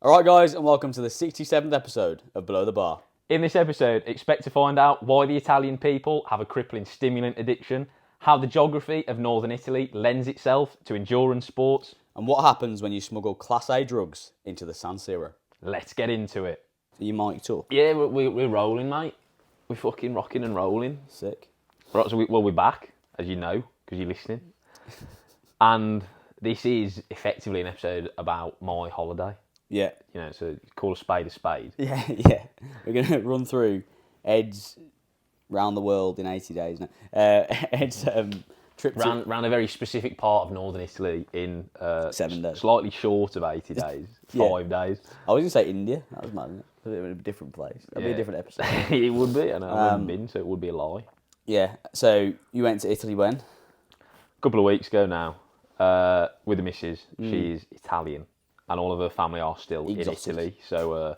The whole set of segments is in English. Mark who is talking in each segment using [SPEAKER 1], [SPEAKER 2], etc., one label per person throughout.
[SPEAKER 1] Alright guys, and welcome to the 67th episode of Below the Bar.
[SPEAKER 2] In this episode, expect to find out why the Italian people have a crippling stimulant addiction, how the geography of northern Italy lends itself to endurance sports,
[SPEAKER 1] And what happens when you smuggle Class A drugs into the San Siro.
[SPEAKER 2] Let's get into it.
[SPEAKER 1] Are you mic'd up?
[SPEAKER 2] Yeah, we're rolling, mate. We're fucking rocking and rolling.
[SPEAKER 1] Sick.
[SPEAKER 2] Right, so we're back, as you know, because you're listening. And this is effectively an episode about my holiday.
[SPEAKER 1] Yeah.
[SPEAKER 2] You know, so call a spade a spade.
[SPEAKER 1] Yeah. We're going to run through Ed's round the world in 80 days now. Ed's trip to...
[SPEAKER 2] Round a very specific part of northern Italy in
[SPEAKER 1] 7 days.
[SPEAKER 2] Slightly short of 80 days, 5 days.
[SPEAKER 1] I was going to say India. That was mad, isn't it? A bit of a different place. That'd be a different episode.
[SPEAKER 2] It would be. I know I haven't been, so it would be a lie.
[SPEAKER 1] Yeah. So you went to Italy when?
[SPEAKER 2] A couple of weeks ago now, with the missus. She's Italian, and all of her family are still
[SPEAKER 1] Exotic.
[SPEAKER 2] in Italy. So,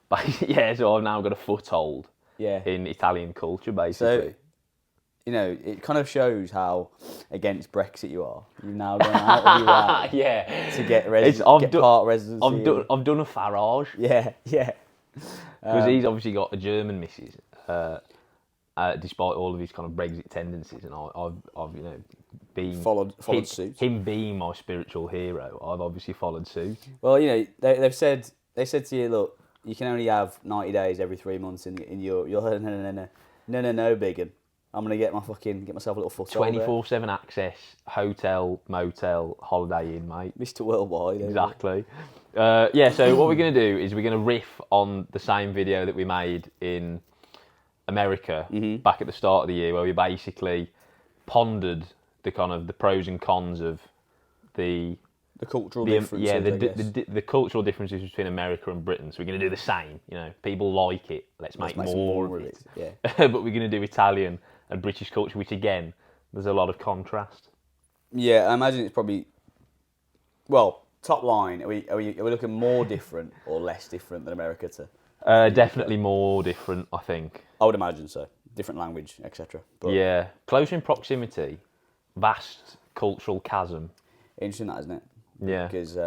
[SPEAKER 2] so I've now got a foothold in Italian culture, basically.
[SPEAKER 1] So, you know, it kind of shows how against Brexit you are. You've now gone out of your way to get part residency.
[SPEAKER 2] I've done a Farage.
[SPEAKER 1] Yeah.
[SPEAKER 2] Because he's obviously got a German missus, despite all of his kind of Brexit tendencies, and I've been
[SPEAKER 1] Followed suit.
[SPEAKER 2] Him being my spiritual hero, I've obviously followed suit.
[SPEAKER 1] Well, you know, they said to you, look, you can only have 90 days every 3 months in Europe. You're no, biggin. I'm gonna get myself a little foothold.
[SPEAKER 2] 24/7 access, hotel, motel, holiday inn, mate.
[SPEAKER 1] Mr. Worldwide.
[SPEAKER 2] Exactly. So what we're going to do is we're going to riff on the same video that we made in America back at the start of the year, where we basically pondered the kind of the pros and cons of the
[SPEAKER 1] cultural differences.
[SPEAKER 2] Yeah, the cultural differences between America and Britain. So we're going to do the same. You know, people like it. Let's make more of it.
[SPEAKER 1] Yeah.
[SPEAKER 2] But we're going to do Italian and British culture, which again, there's a lot of contrast.
[SPEAKER 1] Yeah, I imagine it's probably. Well, top line, are we looking more different or less different than America to?
[SPEAKER 2] Definitely more different, I think.
[SPEAKER 1] I would imagine so. Different language, etc.
[SPEAKER 2] Yeah, closer in proximity, vast cultural chasm.
[SPEAKER 1] Interesting, that, isn't it?
[SPEAKER 2] Yeah.
[SPEAKER 1] Because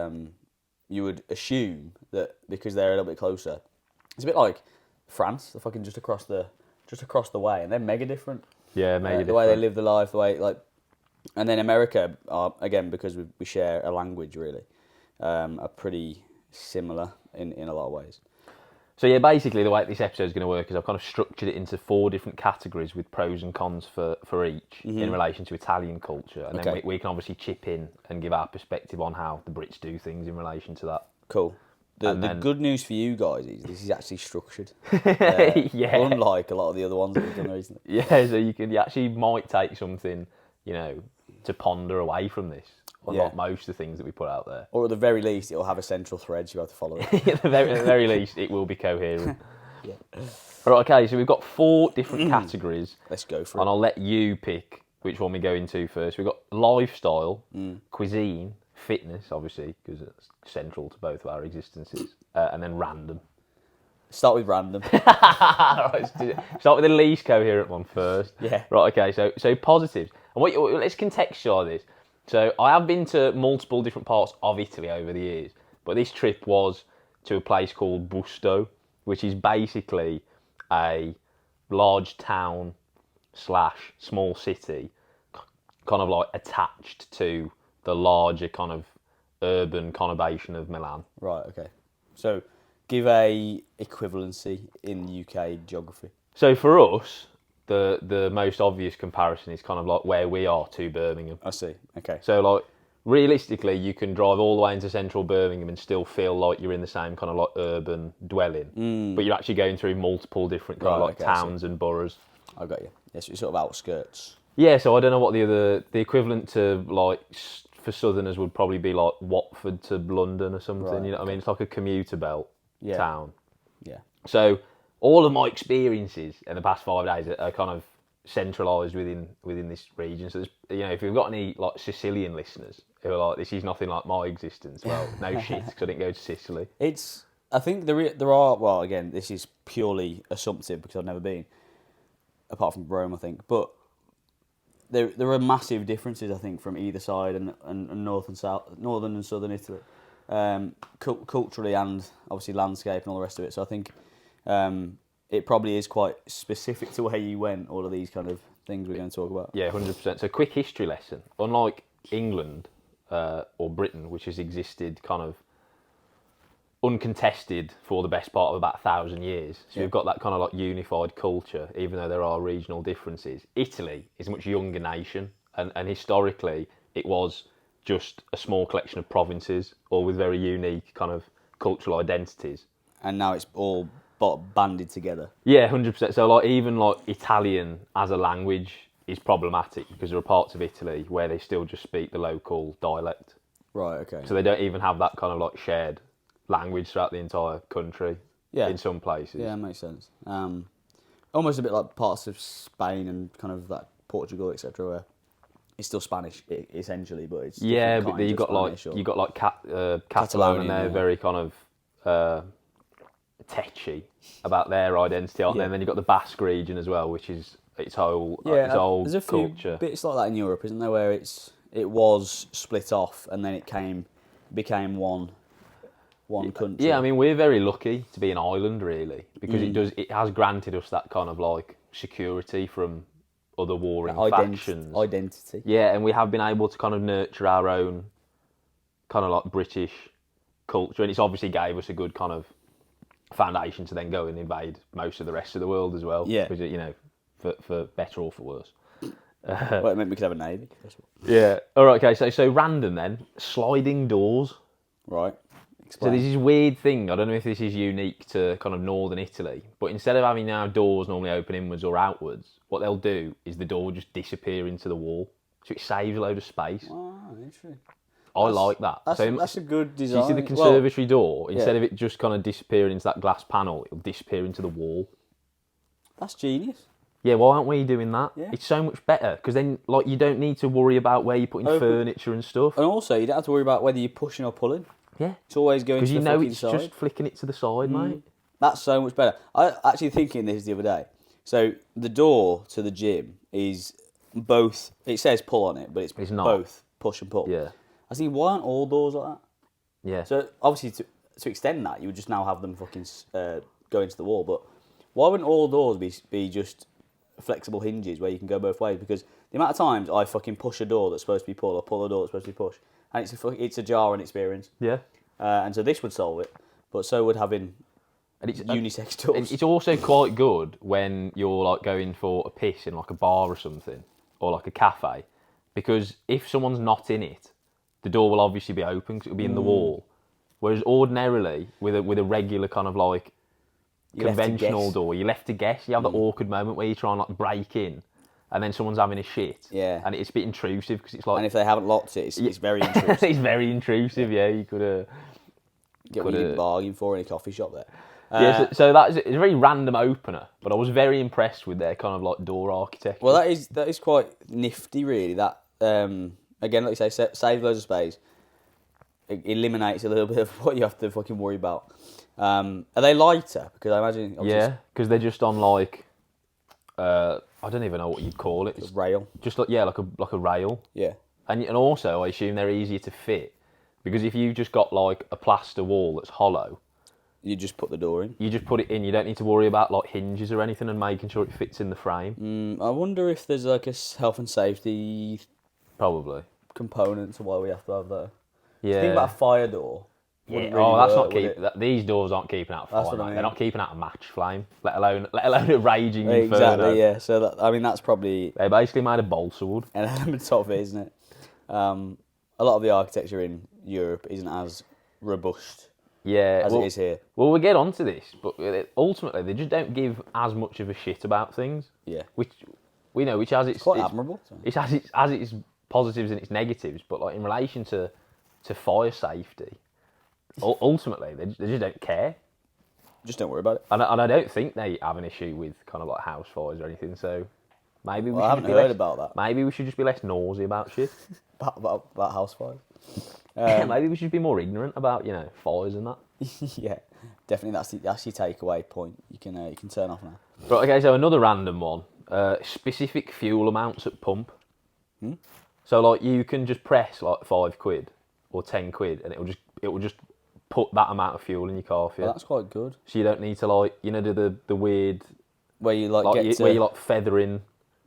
[SPEAKER 1] you would assume that because they're a little bit closer, it's a bit like France. They're fucking just across the way, and they're mega different.
[SPEAKER 2] Yeah, mega different.
[SPEAKER 1] The way they live the life, the way and then America, again, because we share a language, really, are pretty similar in a lot of ways.
[SPEAKER 2] So yeah, basically the way this episode is going to work is I've kind of structured it into 4 different categories with pros and cons for each in relation to Italian culture, and then we can obviously chip in and give our perspective on how the Brits do things in relation to that.
[SPEAKER 1] Cool. The good news for you guys is this is actually structured. Unlike a lot of the other ones that we've done recently.
[SPEAKER 2] Yeah, so you actually might take something, to ponder away from this. Unlike most of the things that we put out there.
[SPEAKER 1] Or at the very least, it'll have a central thread you have to follow.
[SPEAKER 2] At the very least, it will be coherent. Yeah. Right, okay, so we've got 4 different categories.
[SPEAKER 1] Let's go for it.
[SPEAKER 2] And I'll let you pick which one we go into first. We've got lifestyle, cuisine, fitness, obviously, because it's central to both of our existences, and then random.
[SPEAKER 1] Start with random.
[SPEAKER 2] Right, start with the least coherent one first.
[SPEAKER 1] Yeah.
[SPEAKER 2] Right, okay, so positives. And let's contextualise this. So I have been to multiple different parts of Italy over the years, but this trip was to a place called Busto, which is basically a large town / small city, kind of like attached to the larger kind of urban conurbation of Milan.
[SPEAKER 1] Right, okay. So give a equivalency in UK geography.
[SPEAKER 2] So for us, the most obvious comparison is kind of like where we are to Birmingham.
[SPEAKER 1] I see. Okay.
[SPEAKER 2] So like realistically, you can drive all the way into central Birmingham and still feel like you're in the same kind of like urban dwelling, but you're actually going through multiple different kind of like towns and boroughs.
[SPEAKER 1] I got you. Yes, it's sort of outskirts.
[SPEAKER 2] Yeah. So I don't know what the equivalent to like for Southerners would probably be like Watford to London or something.
[SPEAKER 1] Right,
[SPEAKER 2] you know what I mean? It's like a commuter belt town.
[SPEAKER 1] Yeah.
[SPEAKER 2] So all of my experiences in the past 5 days are kind of centralised within this region. So there's, if you've got any like Sicilian listeners who are like, this is nothing like my existence. Well, no shit, because I didn't go to Sicily.
[SPEAKER 1] I think there are. Well, again, this is purely assumptive because I've never been, apart from Rome, I think. But there are massive differences, I think, from either side and north and south, northern and southern Italy. culturally and obviously landscape and all the rest of it. So I think it probably is quite specific to where you went. All of these kind of things we're going to talk about.
[SPEAKER 2] Yeah, 100%. So quick history lesson. Unlike England or Britain, which has existed kind of uncontested for the best part of about 1,000 years. So we've got that kind of like unified culture, even though there are regional differences. Italy is a much younger nation, and historically it was just a small collection of provinces, all with very unique kind of cultural identities.
[SPEAKER 1] And now it's all banded together.
[SPEAKER 2] Yeah, 100%. So like even like Italian as a language is problematic because there are parts of Italy where they still just speak the local dialect.
[SPEAKER 1] Right. Okay.
[SPEAKER 2] So they don't even have that kind of like shared language throughout the entire country.
[SPEAKER 1] Yeah.
[SPEAKER 2] In some places.
[SPEAKER 1] Yeah, makes sense. Almost a bit like parts of Spain and kind of like Portugal, etc., where it's still Spanish essentially, but it's
[SPEAKER 2] but you got like Catalan, and they're very kind of tetchy about their identity, aren't they? And then you've got the Basque region as well, which is its whole
[SPEAKER 1] there's a few
[SPEAKER 2] culture.
[SPEAKER 1] Bits like that in Europe, isn't there, where it was split off and then it became one country.
[SPEAKER 2] Yeah, I mean we're very lucky to be an island, really, because it has granted us that kind of like security from other warring factions.
[SPEAKER 1] Identity.
[SPEAKER 2] Yeah, and we have been able to kind of nurture our own kind of like British culture, and it's obviously gave us a good kind of foundation to then go and invade most of the rest of the world as well.
[SPEAKER 1] Yeah.
[SPEAKER 2] Because, you know, for better or for worse.
[SPEAKER 1] Well, it meant we could have a navy.
[SPEAKER 2] Yeah. All right. Okay. So random then. Sliding doors.
[SPEAKER 1] Right.
[SPEAKER 2] So there's this weird thing. I don't know if this is unique to kind of northern Italy, but instead of having now doors normally open inwards or outwards, what they'll do is the door will just disappear into the wall, so it saves a load of space.
[SPEAKER 1] Oh, interesting.
[SPEAKER 2] I like that.
[SPEAKER 1] That's a good design.
[SPEAKER 2] So you see the conservatory door, instead of it just kind of disappearing into that glass panel, it'll disappear into the wall.
[SPEAKER 1] That's genius.
[SPEAKER 2] Yeah, why aren't we doing that?
[SPEAKER 1] Yeah.
[SPEAKER 2] It's so much better, because then like you don't need to worry about where you're putting furniture and stuff.
[SPEAKER 1] And also, you don't have to worry about whether you're pushing or pulling.
[SPEAKER 2] Yeah.
[SPEAKER 1] It's always going to the fucking
[SPEAKER 2] it's
[SPEAKER 1] side.
[SPEAKER 2] just flicking it to the side, mate.
[SPEAKER 1] That's so much better. I actually thinking this the other day. So the door to the gym is both. It says pull on it, but it's
[SPEAKER 2] not.
[SPEAKER 1] both push and pull.
[SPEAKER 2] Yeah.
[SPEAKER 1] I think why aren't all doors like that?
[SPEAKER 2] Yeah.
[SPEAKER 1] So obviously to extend that, you would just now have them fucking go into the wall. But why wouldn't all doors be just flexible hinges where you can go both ways? Because the amount of times I fucking push a door that's supposed to be pull or pull a door that's supposed to be push, and it's a jarring experience.
[SPEAKER 2] Yeah.
[SPEAKER 1] And so this would solve it, but so would having unisex doors.
[SPEAKER 2] It's also quite good when you're like going for a piss in like a bar or something, or like a cafe, because if someone's not in it, the door will obviously be open because it'll be in the wall. Whereas ordinarily, with a regular kind of like conventional door, you're left to guess. You have the awkward moment where you try and like break in, and then someone's having a shit.
[SPEAKER 1] Yeah.
[SPEAKER 2] And it's a bit intrusive because it's like.
[SPEAKER 1] And if they haven't locked it, it's very intrusive.
[SPEAKER 2] It's very intrusive. Yeah, you could.
[SPEAKER 1] Get what you didn't bargain for in a coffee shop there.
[SPEAKER 2] Yeah, so it's a very random opener, but I was very impressed with their kind of like door architecture.
[SPEAKER 1] Well, that is quite nifty, really. That again, like you say, saves loads of space. It eliminates a little bit of what you have to fucking worry about. Are they lighter? Because I imagine.
[SPEAKER 2] Yeah, because they're just on like I don't even know what you'd call it.
[SPEAKER 1] It's a rail.
[SPEAKER 2] Just like a rail.
[SPEAKER 1] Yeah.
[SPEAKER 2] And also, I assume they're easier to fit because if you've just got like a plaster wall that's hollow.
[SPEAKER 1] You just put the door in.
[SPEAKER 2] You just put it in. You don't need to worry about like hinges or anything and making sure it fits in the frame.
[SPEAKER 1] I wonder if there's like a health and safety
[SPEAKER 2] probably
[SPEAKER 1] component to why we have to have that.
[SPEAKER 2] Yeah.
[SPEAKER 1] Think about a fire door.
[SPEAKER 2] Yeah.
[SPEAKER 1] Really
[SPEAKER 2] That's not keeping. These doors aren't keeping out fire.
[SPEAKER 1] That's what I mean.
[SPEAKER 2] They're not keeping out a match flame, let alone a raging inferno.
[SPEAKER 1] Exactly. Yeah. So that's probably.
[SPEAKER 2] They're basically made of balsa wood.
[SPEAKER 1] An element of it, isn't it? A lot of the architecture in Europe isn't as robust.
[SPEAKER 2] Yeah,
[SPEAKER 1] as it is here.
[SPEAKER 2] Well, we'll get onto this, but ultimately they just don't give as much of a shit about things.
[SPEAKER 1] Yeah,
[SPEAKER 2] which has its
[SPEAKER 1] quite admirable.
[SPEAKER 2] It has its positives and its negatives, but like in relation to fire safety, ultimately they just don't care.
[SPEAKER 1] Just don't worry about it.
[SPEAKER 2] And I don't think they have an issue with kind of like house fires or anything. So maybe
[SPEAKER 1] I haven't heard about that.
[SPEAKER 2] Maybe we should just be less nosy about shit.
[SPEAKER 1] about house fires.
[SPEAKER 2] Maybe we should be more ignorant about fires and that.
[SPEAKER 1] Yeah, definitely. That's your takeaway point. You can turn off now.
[SPEAKER 2] Right. Okay. So another random one. Specific fuel amounts at pump. So like you can just press like £5 or £10, and it will just put that amount of fuel in your car for you.
[SPEAKER 1] Well, that's quite good.
[SPEAKER 2] So you don't need to like, you know, do the weird
[SPEAKER 1] Where you like
[SPEAKER 2] like
[SPEAKER 1] get to...
[SPEAKER 2] where you like feathering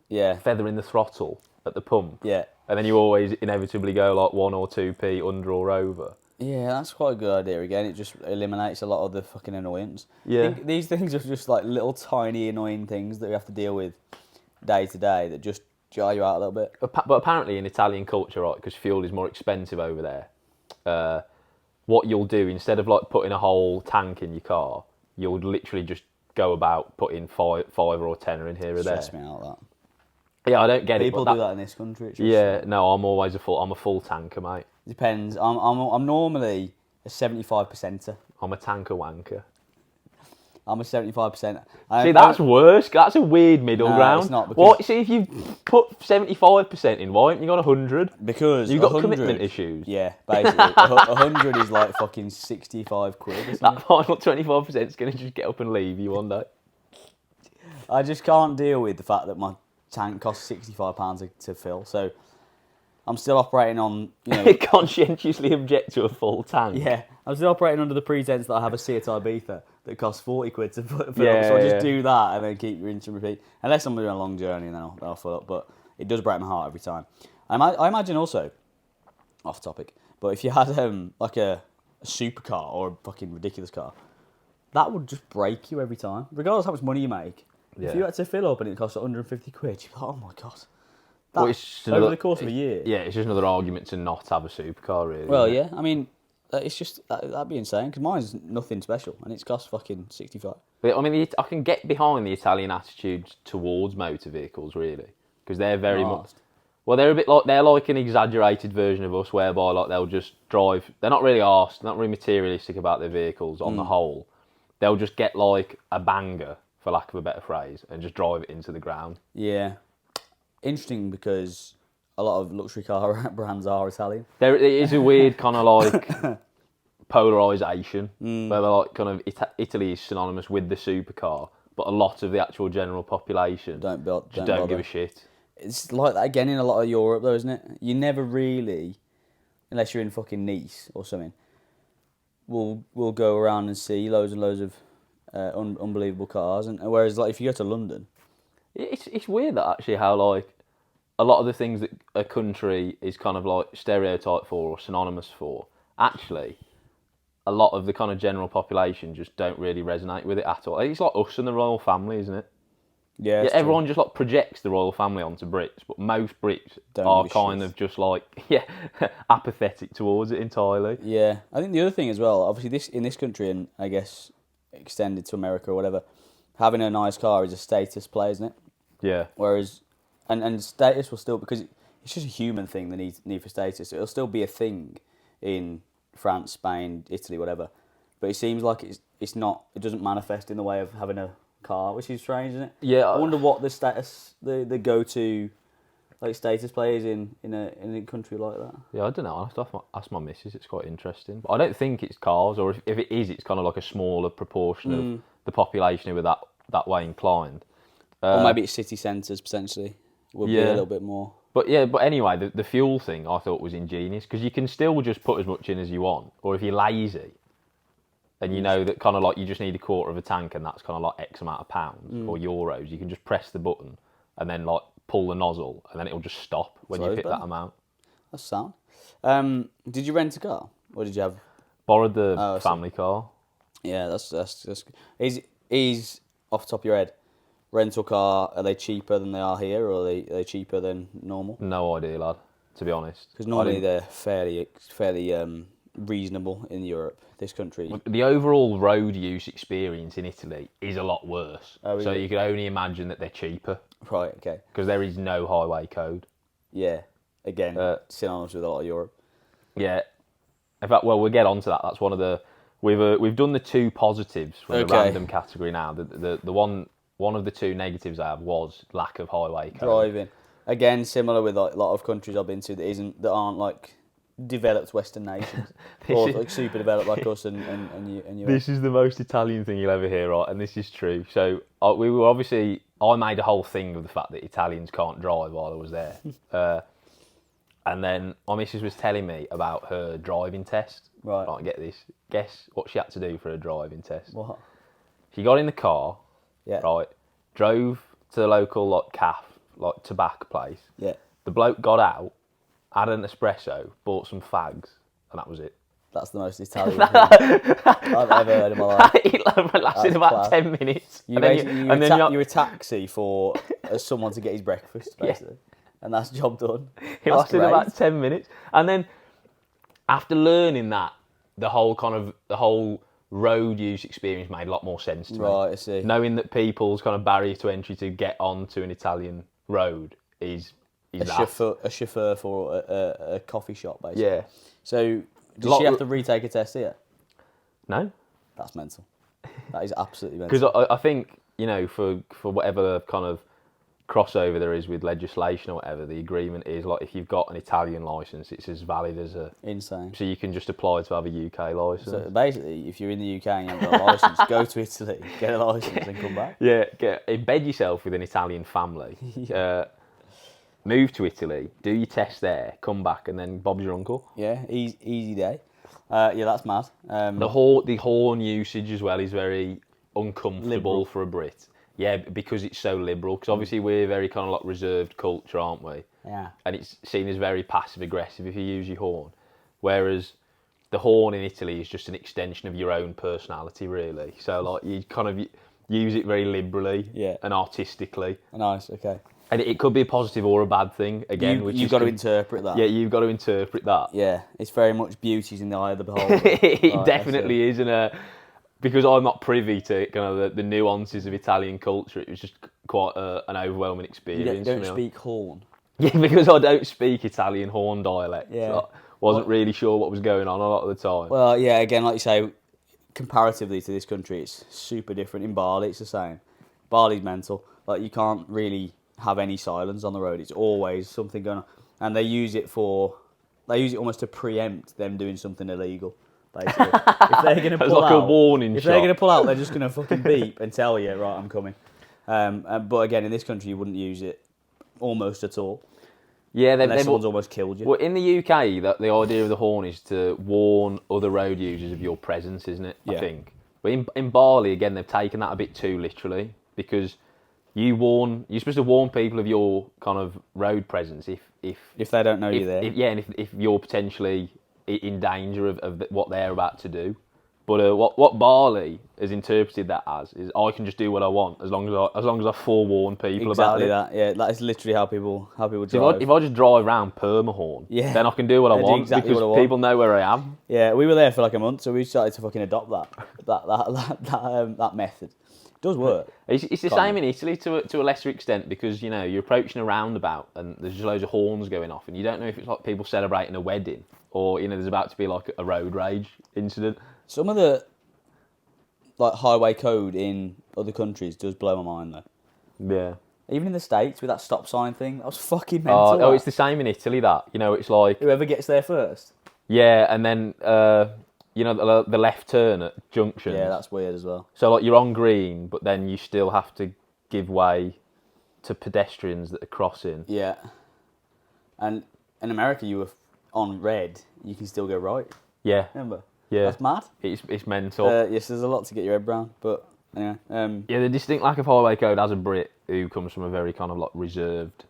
[SPEAKER 1] Yeah.
[SPEAKER 2] the throttle at the pump.
[SPEAKER 1] Yeah.
[SPEAKER 2] And then you always inevitably go like 1 or 2p under or over.
[SPEAKER 1] Yeah, that's quite a good idea. Again, it just eliminates a lot of the fucking annoyance.
[SPEAKER 2] Yeah.
[SPEAKER 1] I think these things are just like little tiny annoying things that we have to deal with day to day that just jar you out a little bit.
[SPEAKER 2] But apparently in Italian culture, right, because fuel is more expensive over there, what you'll do, instead of like putting a whole tank in your car, you'll literally just go about putting five or 10 in here or there.
[SPEAKER 1] Stress me out, that.
[SPEAKER 2] Yeah, I don't get
[SPEAKER 1] People
[SPEAKER 2] it. People
[SPEAKER 1] do that in this country. It's just,
[SPEAKER 2] Yeah, no, I'm always I'm a full tanker, mate.
[SPEAKER 1] Depends. I'm normally a 75%er.
[SPEAKER 2] I'm a tanker wanker.
[SPEAKER 1] I'm a 75%.
[SPEAKER 2] See, that's worse. That's a weird middle
[SPEAKER 1] No,
[SPEAKER 2] ground.
[SPEAKER 1] it's not, because-
[SPEAKER 2] What? See, if you put 75% in, why haven't you got 100?
[SPEAKER 1] Because
[SPEAKER 2] You've got
[SPEAKER 1] 100,
[SPEAKER 2] commitment issues.
[SPEAKER 1] Yeah, basically. 100 is like fucking 65 quid or something.
[SPEAKER 2] That final 25% is going to just get up and leave you one day.
[SPEAKER 1] I just can't deal with the fact that my tank costs £65 to fill. So I'm still operating on,
[SPEAKER 2] Conscientiously object to a full tank.
[SPEAKER 1] yeah, I'm still operating under the pretense that I have a Seat Ibiza that costs 40 quid to fill.
[SPEAKER 2] Yeah,
[SPEAKER 1] So I just
[SPEAKER 2] yeah.
[SPEAKER 1] do that and then keep rinse and repeat. Unless I'm doing a long journey and then I'll fill up. But it does break my heart every time. I imagine also, off topic, but if you had like a supercar or a fucking ridiculous car, that would just break you every time, regardless of how much money you make.
[SPEAKER 2] Yeah.
[SPEAKER 1] If you had to fill up and it cost 150 quid, you'd be like, oh my god. That,
[SPEAKER 2] Well, it's just
[SPEAKER 1] over
[SPEAKER 2] another-
[SPEAKER 1] the course of a year.
[SPEAKER 2] Yeah, it's just another argument to not have a supercar, really.
[SPEAKER 1] Well,
[SPEAKER 2] isn't it?
[SPEAKER 1] yeah. I mean, it's just that'd be insane because mine's nothing special and it's cost fucking 65.
[SPEAKER 2] But, I mean, I can get behind the Italian attitude towards motor vehicles, really, because they're very much.
[SPEAKER 1] Arsed.
[SPEAKER 2] Well, they're like an exaggerated version of us, whereby like they'll just drive. They're not really arsed, not really materialistic about their vehicles on the whole. They'll just get like a banger, for lack of a better phrase, and just drive it into the ground.
[SPEAKER 1] Yeah. Interesting because a lot of luxury car brands are Italian.
[SPEAKER 2] There is a weird kind of like polarisation, where they're like kind of Italy is synonymous with the supercar, but a lot of the actual general population
[SPEAKER 1] Don't
[SPEAKER 2] don't
[SPEAKER 1] bother.
[SPEAKER 2] give a shit.
[SPEAKER 1] It's like that again in a lot of Europe, though, isn't it? You never really, unless you're in fucking Nice or something, will go around and see loads and loads of unbelievable cars. And whereas, like, if you go to London,
[SPEAKER 2] It's weird that actually how like a lot of the things that a country is kind of like stereotyped for or synonymous for, actually, a lot of the kind of general population just don't really resonate with it at all. It's like us and the royal family, isn't it?
[SPEAKER 1] yeah,
[SPEAKER 2] Yeah, everyone just like projects the royal family onto Brits, but most Brits
[SPEAKER 1] Don't
[SPEAKER 2] are
[SPEAKER 1] give a
[SPEAKER 2] kind
[SPEAKER 1] shit.
[SPEAKER 2] of just like apathetic towards it entirely.
[SPEAKER 1] Yeah, I think the other thing as well, obviously in this country and I guess extended to America or whatever, having a nice car is a status play, isn't it?
[SPEAKER 2] Yeah,
[SPEAKER 1] Whereas, and status will still, because it's just a human thing, the need for status. It'll still be a thing in France, Spain, Italy, whatever. But it seems like it's not. It doesn't manifest in the way of having a car, which is strange, isn't it?
[SPEAKER 2] Yeah.
[SPEAKER 1] I wonder what the status, the go to, like status play is in a country like that.
[SPEAKER 2] yeah. I don't know. I have to ask my missus. It's quite interesting. But I don't think it's cars, or if it is, it's kind of like a smaller proportion of the population who are that way inclined.
[SPEAKER 1] Or maybe it's city centres potentially. Would be a
[SPEAKER 2] yeah.
[SPEAKER 1] little bit more.
[SPEAKER 2] But anyway, the fuel thing I thought was ingenious because you can still just put as much in as you want, or if you're lazy, and you know that kind of like you just need a quarter of a tank and that's kind of like X amount of pounds or euros, you can just press the button and then like pull the nozzle and then it'll just stop when you
[SPEAKER 1] Slows
[SPEAKER 2] hit
[SPEAKER 1] down.
[SPEAKER 2] that amount.
[SPEAKER 1] That's sound. Did you rent a car or did you have?
[SPEAKER 2] Borrowed the
[SPEAKER 1] I see.
[SPEAKER 2] family car.
[SPEAKER 1] Yeah, that's good. Is off the top of your head, rental car, are they cheaper than they are here, or are they cheaper than normal?
[SPEAKER 2] No idea, lad. To be honest,
[SPEAKER 1] Because normally they're fairly reasonable in Europe. This country,
[SPEAKER 2] the overall road use experience in Italy is a lot worse.
[SPEAKER 1] Oh, is
[SPEAKER 2] so
[SPEAKER 1] it?
[SPEAKER 2] you can only imagine that they're cheaper
[SPEAKER 1] right? Okay,
[SPEAKER 2] because there is no highway code.
[SPEAKER 1] yeah. Again, synonymous with a lot of Europe.
[SPEAKER 2] Yeah. In fact, well, we'll get on to that. That's one of the we've done the two positives from the
[SPEAKER 1] Okay.
[SPEAKER 2] random category now. The one of the two negatives I have was lack of highway code.
[SPEAKER 1] Driving, again, similar with like, a lot of countries I've been to that aren't like developed Western nations or like super developed like us and you.
[SPEAKER 2] This is the most Italian thing you'll ever hear, right? And this is true. So we were obviously I made a whole thing of the fact that Italians can't drive while I was there. And then my missus was telling me about her driving test.
[SPEAKER 1] Right.
[SPEAKER 2] Right, get this. Guess what she had to do for her driving test?
[SPEAKER 1] What?
[SPEAKER 2] She got in the car,
[SPEAKER 1] Yeah.
[SPEAKER 2] right, drove to the local tobacco place.
[SPEAKER 1] Yeah.
[SPEAKER 2] The bloke got out, had an espresso, bought some fags, and that was it.
[SPEAKER 1] That's the most Italian thing I've ever heard in my life.
[SPEAKER 2] It lasted
[SPEAKER 1] That's
[SPEAKER 2] about
[SPEAKER 1] class.
[SPEAKER 2] 10 minutes.
[SPEAKER 1] You're a taxi for someone to get his breakfast, basically. And that's job done.
[SPEAKER 2] It lasted about 10 minutes. And then after learning that, the whole road use experience made a lot more sense to me.
[SPEAKER 1] Right, I see.
[SPEAKER 2] Knowing that people's kind of barrier to entry to get onto an Italian road is
[SPEAKER 1] a chauffeur for a coffee shop, basically.
[SPEAKER 2] Yeah.
[SPEAKER 1] So, did she have to retake a test here?
[SPEAKER 2] No.
[SPEAKER 1] That's mental. That is absolutely mental.
[SPEAKER 2] Because I think, for whatever kind of crossover there is with legislation or whatever, the agreement is like if you've got an Italian licence, it's as valid as
[SPEAKER 1] Insane.
[SPEAKER 2] So you can just apply to have a UK licence.
[SPEAKER 1] So basically, if you're in the UK and you haven't got a licence, go to Italy, get a licence and come back.
[SPEAKER 2] Yeah, embed yourself with an Italian family. Move to Italy, do your test there, come back, and then Bob's your uncle.
[SPEAKER 1] Yeah, easy day. Yeah, that's mad.
[SPEAKER 2] The horn usage as well is very uncomfortable
[SPEAKER 1] Liberal.
[SPEAKER 2] for a Brit. Yeah, because it's so liberal. Because obviously we're very kind of like reserved culture, aren't we?
[SPEAKER 1] Yeah.
[SPEAKER 2] And it's seen as very passive aggressive if you use your horn. Whereas the horn in Italy is just an extension of your own personality, really. So like you kind of use it very liberally and artistically.
[SPEAKER 1] Nice. Okay.
[SPEAKER 2] And it could be a positive or a bad thing again.
[SPEAKER 1] You've got to interpret that.
[SPEAKER 2] Yeah, you've got to interpret that.
[SPEAKER 1] Yeah, it's very much beauty's in the eye of the beholder.
[SPEAKER 2] It definitely is, and because I'm not privy to kind of the nuances of Italian culture, it was just quite an overwhelming experience.
[SPEAKER 1] You don't speak horn.
[SPEAKER 2] Yeah, because I don't speak Italian horn dialect.
[SPEAKER 1] Yeah.
[SPEAKER 2] So I wasn't really sure what was going on a lot of the time.
[SPEAKER 1] Well, yeah, again, like you say, comparatively to this country, it's super different. In Bali, it's the same. Bali's mental. Like, you can't really have any silence on the road. It's always something going on. And they use it almost to preempt them doing something illegal. Basically. If they're going to pull
[SPEAKER 2] like
[SPEAKER 1] out,
[SPEAKER 2] a warning
[SPEAKER 1] if
[SPEAKER 2] shot.
[SPEAKER 1] they're going to pull out, they're just going to fucking beep and tell you, right, I'm coming. But again, in this country, you wouldn't use it almost at all.
[SPEAKER 2] Yeah,
[SPEAKER 1] unless someone's almost killed you.
[SPEAKER 2] Well, in the UK, the idea of the horn is to warn other road users of your presence, isn't it?
[SPEAKER 1] Yeah.
[SPEAKER 2] I think. But in Bali, again, they've taken that a bit too literally, because you're supposed to warn people of your kind of road presence if
[SPEAKER 1] they don't know you're there.
[SPEAKER 2] If you're potentially in danger of what they're about to do. But what Bali has interpreted that as is I can just do what I want as long as I forewarn people about it.
[SPEAKER 1] Exactly that. Yeah, that is literally how people drive.
[SPEAKER 2] So if I just drive around permahorn, then I can do what I want
[SPEAKER 1] exactly
[SPEAKER 2] because
[SPEAKER 1] what I want.
[SPEAKER 2] people know where I am.
[SPEAKER 1] Yeah, we were there for like a month, so we started to fucking adopt that method. It does work.
[SPEAKER 2] It's the same in Italy to a lesser extent because you're approaching a roundabout and there's just loads of horns going off and you don't know if it's like people celebrating a wedding or there's about to be like a road rage incident.
[SPEAKER 1] Some of the highway code in other countries does blow my mind though.
[SPEAKER 2] Yeah.
[SPEAKER 1] Even in the States with that stop sign thing, that was fucking mental.
[SPEAKER 2] Oh, it's the same in Italy. It's like
[SPEAKER 1] whoever gets there first.
[SPEAKER 2] Yeah, and then the left turn at junctions.
[SPEAKER 1] Yeah, that's weird as well.
[SPEAKER 2] So like you're on green, but then you still have to give way to pedestrians that are crossing.
[SPEAKER 1] Yeah. And in America, you were on red. You can still go right.
[SPEAKER 2] Yeah.
[SPEAKER 1] Remember?
[SPEAKER 2] Yeah.
[SPEAKER 1] That's mad.
[SPEAKER 2] It's mental.
[SPEAKER 1] Yes, there's a lot to get your head around, but anyway.
[SPEAKER 2] Yeah, the distinct lack of highway code as a Brit who comes from a very kind of like reserved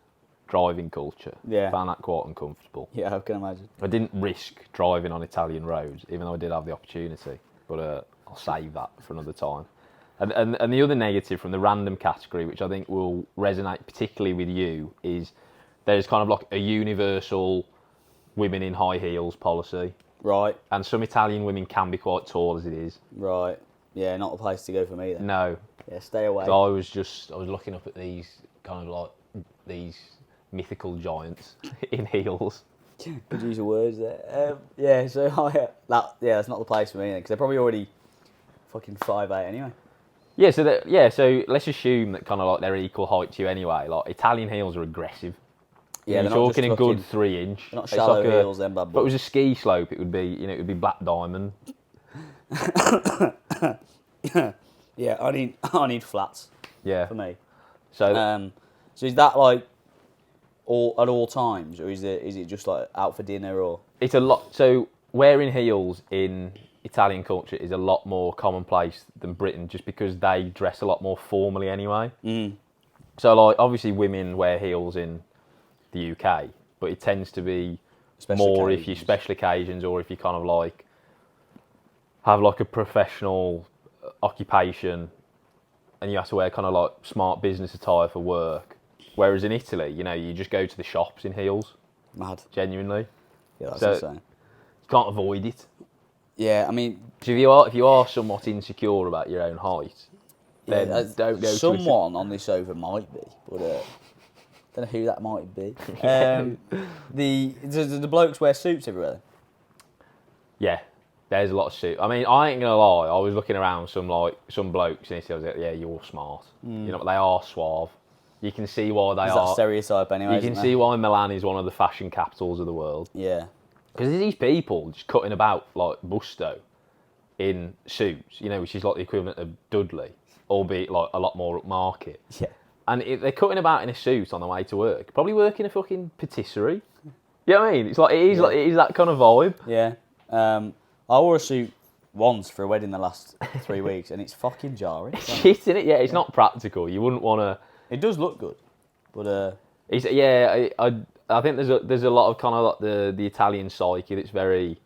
[SPEAKER 2] driving culture.
[SPEAKER 1] Yeah.
[SPEAKER 2] Found that quite uncomfortable.
[SPEAKER 1] Yeah, I can imagine.
[SPEAKER 2] I didn't risk driving on Italian roads, even though I did have the opportunity. But I'll save that for another time. And the other negative from the random category, which I think will resonate particularly with you, is there's kind of like a universal women in high heels policy.
[SPEAKER 1] Right.
[SPEAKER 2] And some Italian women can be quite tall as it is.
[SPEAKER 1] Right. Yeah, not the place to go for me then.
[SPEAKER 2] No.
[SPEAKER 1] Yeah, stay away.
[SPEAKER 2] So I was looking up at these kind of like these mythical giants in heels.
[SPEAKER 1] Good use of words there. That's not the place for me then, because they're probably already fucking 5'8" anyway.
[SPEAKER 2] Yeah, so let's assume that kind of like they're equal height to you anyway. Like Italian heels are aggressive.
[SPEAKER 1] Yeah,
[SPEAKER 2] you're talking a good 3 inch.
[SPEAKER 1] They're not shallow
[SPEAKER 2] like
[SPEAKER 1] heels, then, bad boy.
[SPEAKER 2] But it was a ski slope. It would be black diamond.
[SPEAKER 1] Yeah, I need flats.
[SPEAKER 2] Yeah.
[SPEAKER 1] For me.
[SPEAKER 2] So
[SPEAKER 1] so is that like at all times, or is it just like out for dinner or?
[SPEAKER 2] It's a lot. So wearing heels in Italian culture is a lot more commonplace than Britain, just because they dress a lot more formally anyway. So like obviously women wear heels in the UK, but it tends to be more if you special occasions or if you kind of like have like a professional occupation and you have to wear kind of like smart business attire for work. Whereas in Italy, you know, you just go to the shops in heels.
[SPEAKER 1] Mad.
[SPEAKER 2] Genuinely.
[SPEAKER 1] Yeah, that's
[SPEAKER 2] so
[SPEAKER 1] insane.
[SPEAKER 2] You can't avoid it.
[SPEAKER 1] Yeah, I mean,
[SPEAKER 2] So if you are somewhat insecure about your own height, then don't go.
[SPEAKER 1] Someone on this over might be, but don't know who that might be. The blokes wear suits everywhere.
[SPEAKER 2] Yeah, there's a lot of suits. I mean, I ain't gonna lie. I was looking around some blokes and I was like, yeah, you're smart. You know, they are suave. You can see why they are.
[SPEAKER 1] That stereotype anyway.
[SPEAKER 2] You can see why Milan is one of the fashion capitals of the world.
[SPEAKER 1] Yeah.
[SPEAKER 2] Because there's these people just cutting about like Busto in suits, you know, which is like the equivalent of Dudley, albeit like a lot more upmarket.
[SPEAKER 1] Yeah.
[SPEAKER 2] And they're cutting about in a suit on the way to work, probably working a fucking patisserie. You know what I mean? It's like it is that kind of vibe.
[SPEAKER 1] Yeah. I wore a suit once for a wedding the last 3 weeks, and it's fucking jarring.
[SPEAKER 2] It's shit, isn't it? Yeah, it's not practical. You wouldn't want to.
[SPEAKER 1] It does look good, but
[SPEAKER 2] I think there's a lot of kind of like the Italian psyche that's very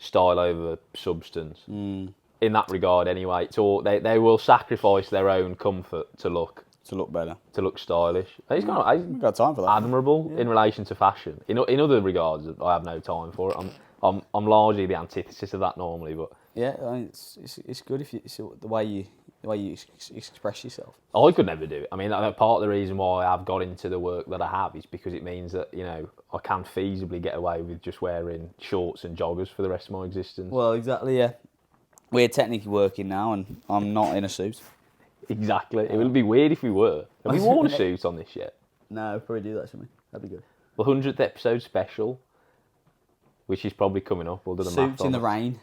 [SPEAKER 2] style over substance in that regard. Anyway, it's all they will sacrifice their own comfort to look
[SPEAKER 1] better,
[SPEAKER 2] to look stylish. It's kind of
[SPEAKER 1] I've got time for that.
[SPEAKER 2] Admirable in relation to fashion. In other regards, I have no time for it. I'm largely the antithesis of that normally, but
[SPEAKER 1] yeah, I mean, it's good if it's the way you express yourself.
[SPEAKER 2] I could never do it. I mean, part of the reason why I've got into the work that I have is because it means that, you know, I can feasibly get away with just wearing shorts and joggers for the rest of my existence.
[SPEAKER 1] Well, exactly, yeah. We're technically working now, and I'm not in a suit.
[SPEAKER 2] Exactly. It would be weird if we were. Have we worn a suit on this yet?
[SPEAKER 1] No, we'll probably do that, shouldn't we? That'd be good.
[SPEAKER 2] The 100th episode special, which is probably coming up. We'll do the math
[SPEAKER 1] Suits in the rain.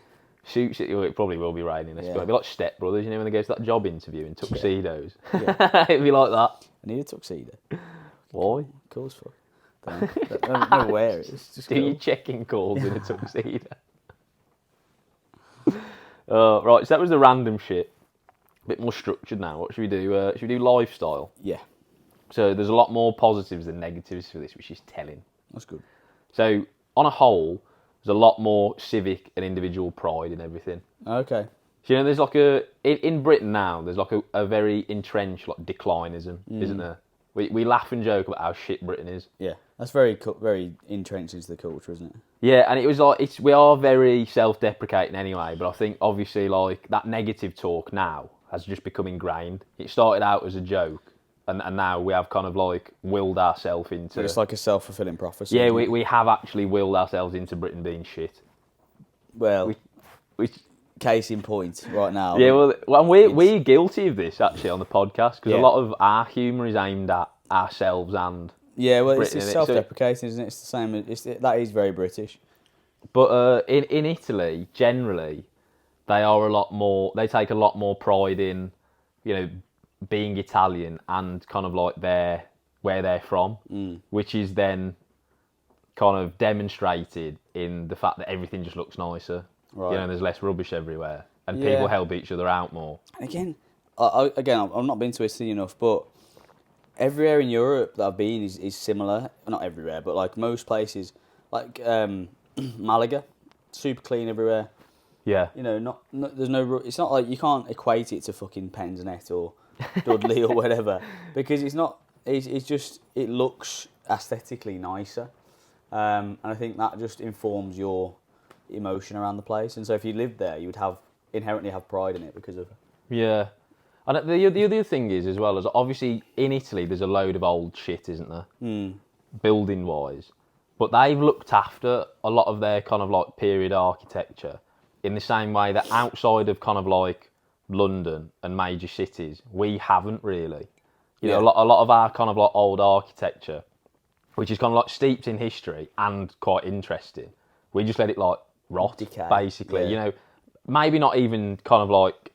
[SPEAKER 2] Shoots it probably will be raining. It's going to be like Step Brothers, you know, when they go to that job interview in tuxedos.
[SPEAKER 1] Yeah.
[SPEAKER 2] It'd be like that.
[SPEAKER 1] I need a tuxedo.
[SPEAKER 2] Why?
[SPEAKER 1] Cool as fuck. Don't know where it is. Just
[SPEAKER 2] do your check-in calls in a tuxedo. Right, so that was the random shit. A bit more structured now. What should we do? Should we do lifestyle?
[SPEAKER 1] Yeah.
[SPEAKER 2] So there's a lot more positives than negatives for this, which is telling.
[SPEAKER 1] That's good.
[SPEAKER 2] So on a whole, there's a lot more civic and individual pride in everything.
[SPEAKER 1] Okay.
[SPEAKER 2] So, you know, there's like in Britain now, there's like a very entrenched like declinism, isn't there? We laugh and joke about how shit Britain is.
[SPEAKER 1] Yeah, that's very entrenched into the culture, isn't it?
[SPEAKER 2] Yeah, and it was like we are very self-deprecating anyway, but I think obviously like that negative talk now has just become ingrained. It started out as a joke, and now we have kind of like willed ourselves into.
[SPEAKER 1] It's like a self-fulfilling prophecy.
[SPEAKER 2] Yeah, we have actually willed ourselves into Britain being shit.
[SPEAKER 1] Well, case in point right now.
[SPEAKER 2] Yeah, well, we're guilty of this actually on the podcast because a lot of our humour is aimed at ourselves and.
[SPEAKER 1] Yeah, well,
[SPEAKER 2] Britain,
[SPEAKER 1] it's self-deprecating, isn't it? It's the same. That is very British.
[SPEAKER 2] But in Italy, generally, they are a lot more. They take a lot more pride in, you know, being Italian and kind of like where they're from, which is then kind of demonstrated in the fact that everything just looks nicer. Right. You know, there's less rubbish everywhere, and people help each other out more.
[SPEAKER 1] And again, I've not been to Italy enough, but everywhere in Europe that I've been is similar. Not everywhere, but like most places, like Malaga, super clean everywhere.
[SPEAKER 2] Yeah.
[SPEAKER 1] You know, there's no. It's not like you can't equate it to fucking Penzance or Dudley or whatever, because it's not. It's just it looks aesthetically nicer, and I think that just informs your emotion around the place. And so if you lived there, you would inherently have pride in it because of.
[SPEAKER 2] Yeah. And the other thing is, as well, as obviously in Italy, there's a load of old shit, isn't there? Building-wise. But they've looked after a lot of their kind of like period architecture in the same way that outside of kind of like London and major cities, we haven't really. You know, a lot of our kind of like old architecture, which is kind of like steeped in history and quite interesting, we just let it like rot,
[SPEAKER 1] decay,
[SPEAKER 2] basically. You know, maybe not even kind of like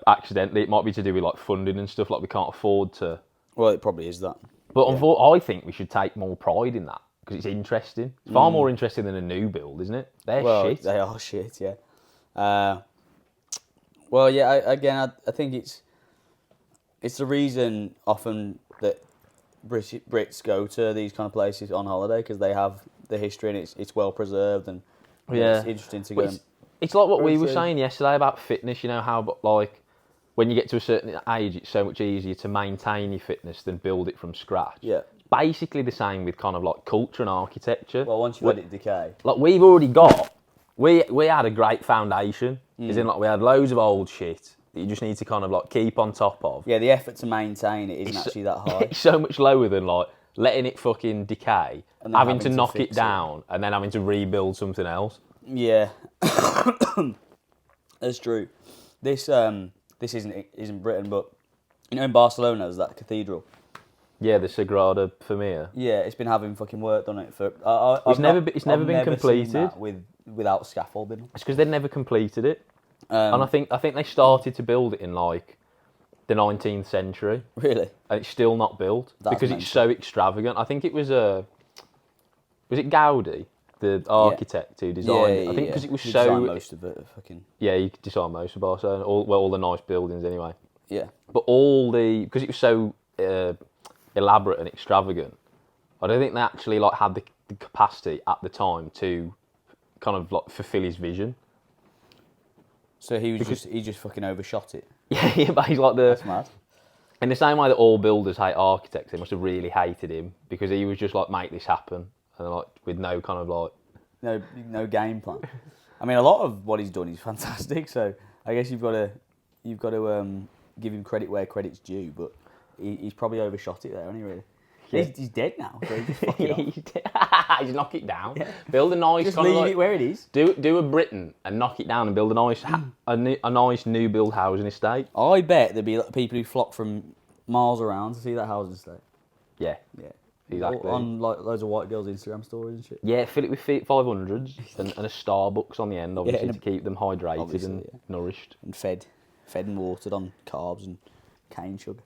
[SPEAKER 2] accidentally. It might be to do with like funding and stuff. Like we can't afford to.
[SPEAKER 1] Well, it probably is that.
[SPEAKER 2] But I think we should take more pride in that because it's interesting. It's far more interesting than a new build, isn't it? They're shit.
[SPEAKER 1] They are shit, yeah. Well, yeah. I think it's the reason often that Brits go to these kind of places on holiday because they have the history and it's well preserved and it's interesting to go.
[SPEAKER 2] It's like what we were saying yesterday about fitness. You know how like when you get to a certain age, it's so much easier to maintain your fitness than build it from scratch.
[SPEAKER 1] Yeah.
[SPEAKER 2] Basically the same with kind of like culture and architecture.
[SPEAKER 1] Well, once you let it decay.
[SPEAKER 2] Like we've already got, we had a great foundation. As in like we had loads of old shit that you just need to kind of like keep on top of.
[SPEAKER 1] Yeah, the effort to maintain it isn't actually that high.
[SPEAKER 2] It's so much lower than like letting it fucking decay, and having to knock it down, and then having to rebuild something else.
[SPEAKER 1] Yeah, that's true. This isn't Britain, but in Barcelona there's that cathedral.
[SPEAKER 2] Yeah, the Sagrada Familia.
[SPEAKER 1] Yeah, it's been having fucking work done it for.
[SPEAKER 2] It's never been completed
[SPEAKER 1] seen that without scaffolding.
[SPEAKER 2] It's because they'd never completed it, and I think they started to build it in like the 19th century.
[SPEAKER 1] Really?
[SPEAKER 2] And it's still not built because it's so extravagant. I think it was it Gaudi, the architect who designed it? I think because it was so
[SPEAKER 1] most of it, fucking.
[SPEAKER 2] Yeah, he designed most of Barcelona, all the nice buildings anyway.
[SPEAKER 1] Yeah.
[SPEAKER 2] But because it was so elaborate and extravagant, I don't think they actually like had the capacity at the time to kind of like fulfill his vision.
[SPEAKER 1] So he just fucking overshot it.
[SPEAKER 2] Yeah, but he's like
[SPEAKER 1] That's mad.
[SPEAKER 2] In the same way that all builders hate architects, they must have really hated him because he was just like, make this happen, and like with no kind of like
[SPEAKER 1] no game plan. I mean, a lot of what he's done is fantastic. So I guess you've got to give him credit where credit's due, but he's probably overshot it there, hasn't he? Really? Yeah. He's dead now. So he's just fuck it off.
[SPEAKER 2] Just knock it down. Yeah. Build a nice.
[SPEAKER 1] Just
[SPEAKER 2] kind
[SPEAKER 1] leave
[SPEAKER 2] of like,
[SPEAKER 1] it where it is.
[SPEAKER 2] Do a Britain and knock it down and build a nice a nice new build housing estate.
[SPEAKER 1] I bet there'd be people who flock from miles around to see that housing estate.
[SPEAKER 2] Yeah. Exactly.
[SPEAKER 1] On like loads of white girls' Instagram stories and shit.
[SPEAKER 2] Yeah, fill it with 500s and a Starbucks on the end, obviously, to keep them hydrated and nourished.
[SPEAKER 1] And fed and watered on carbs and cane sugar.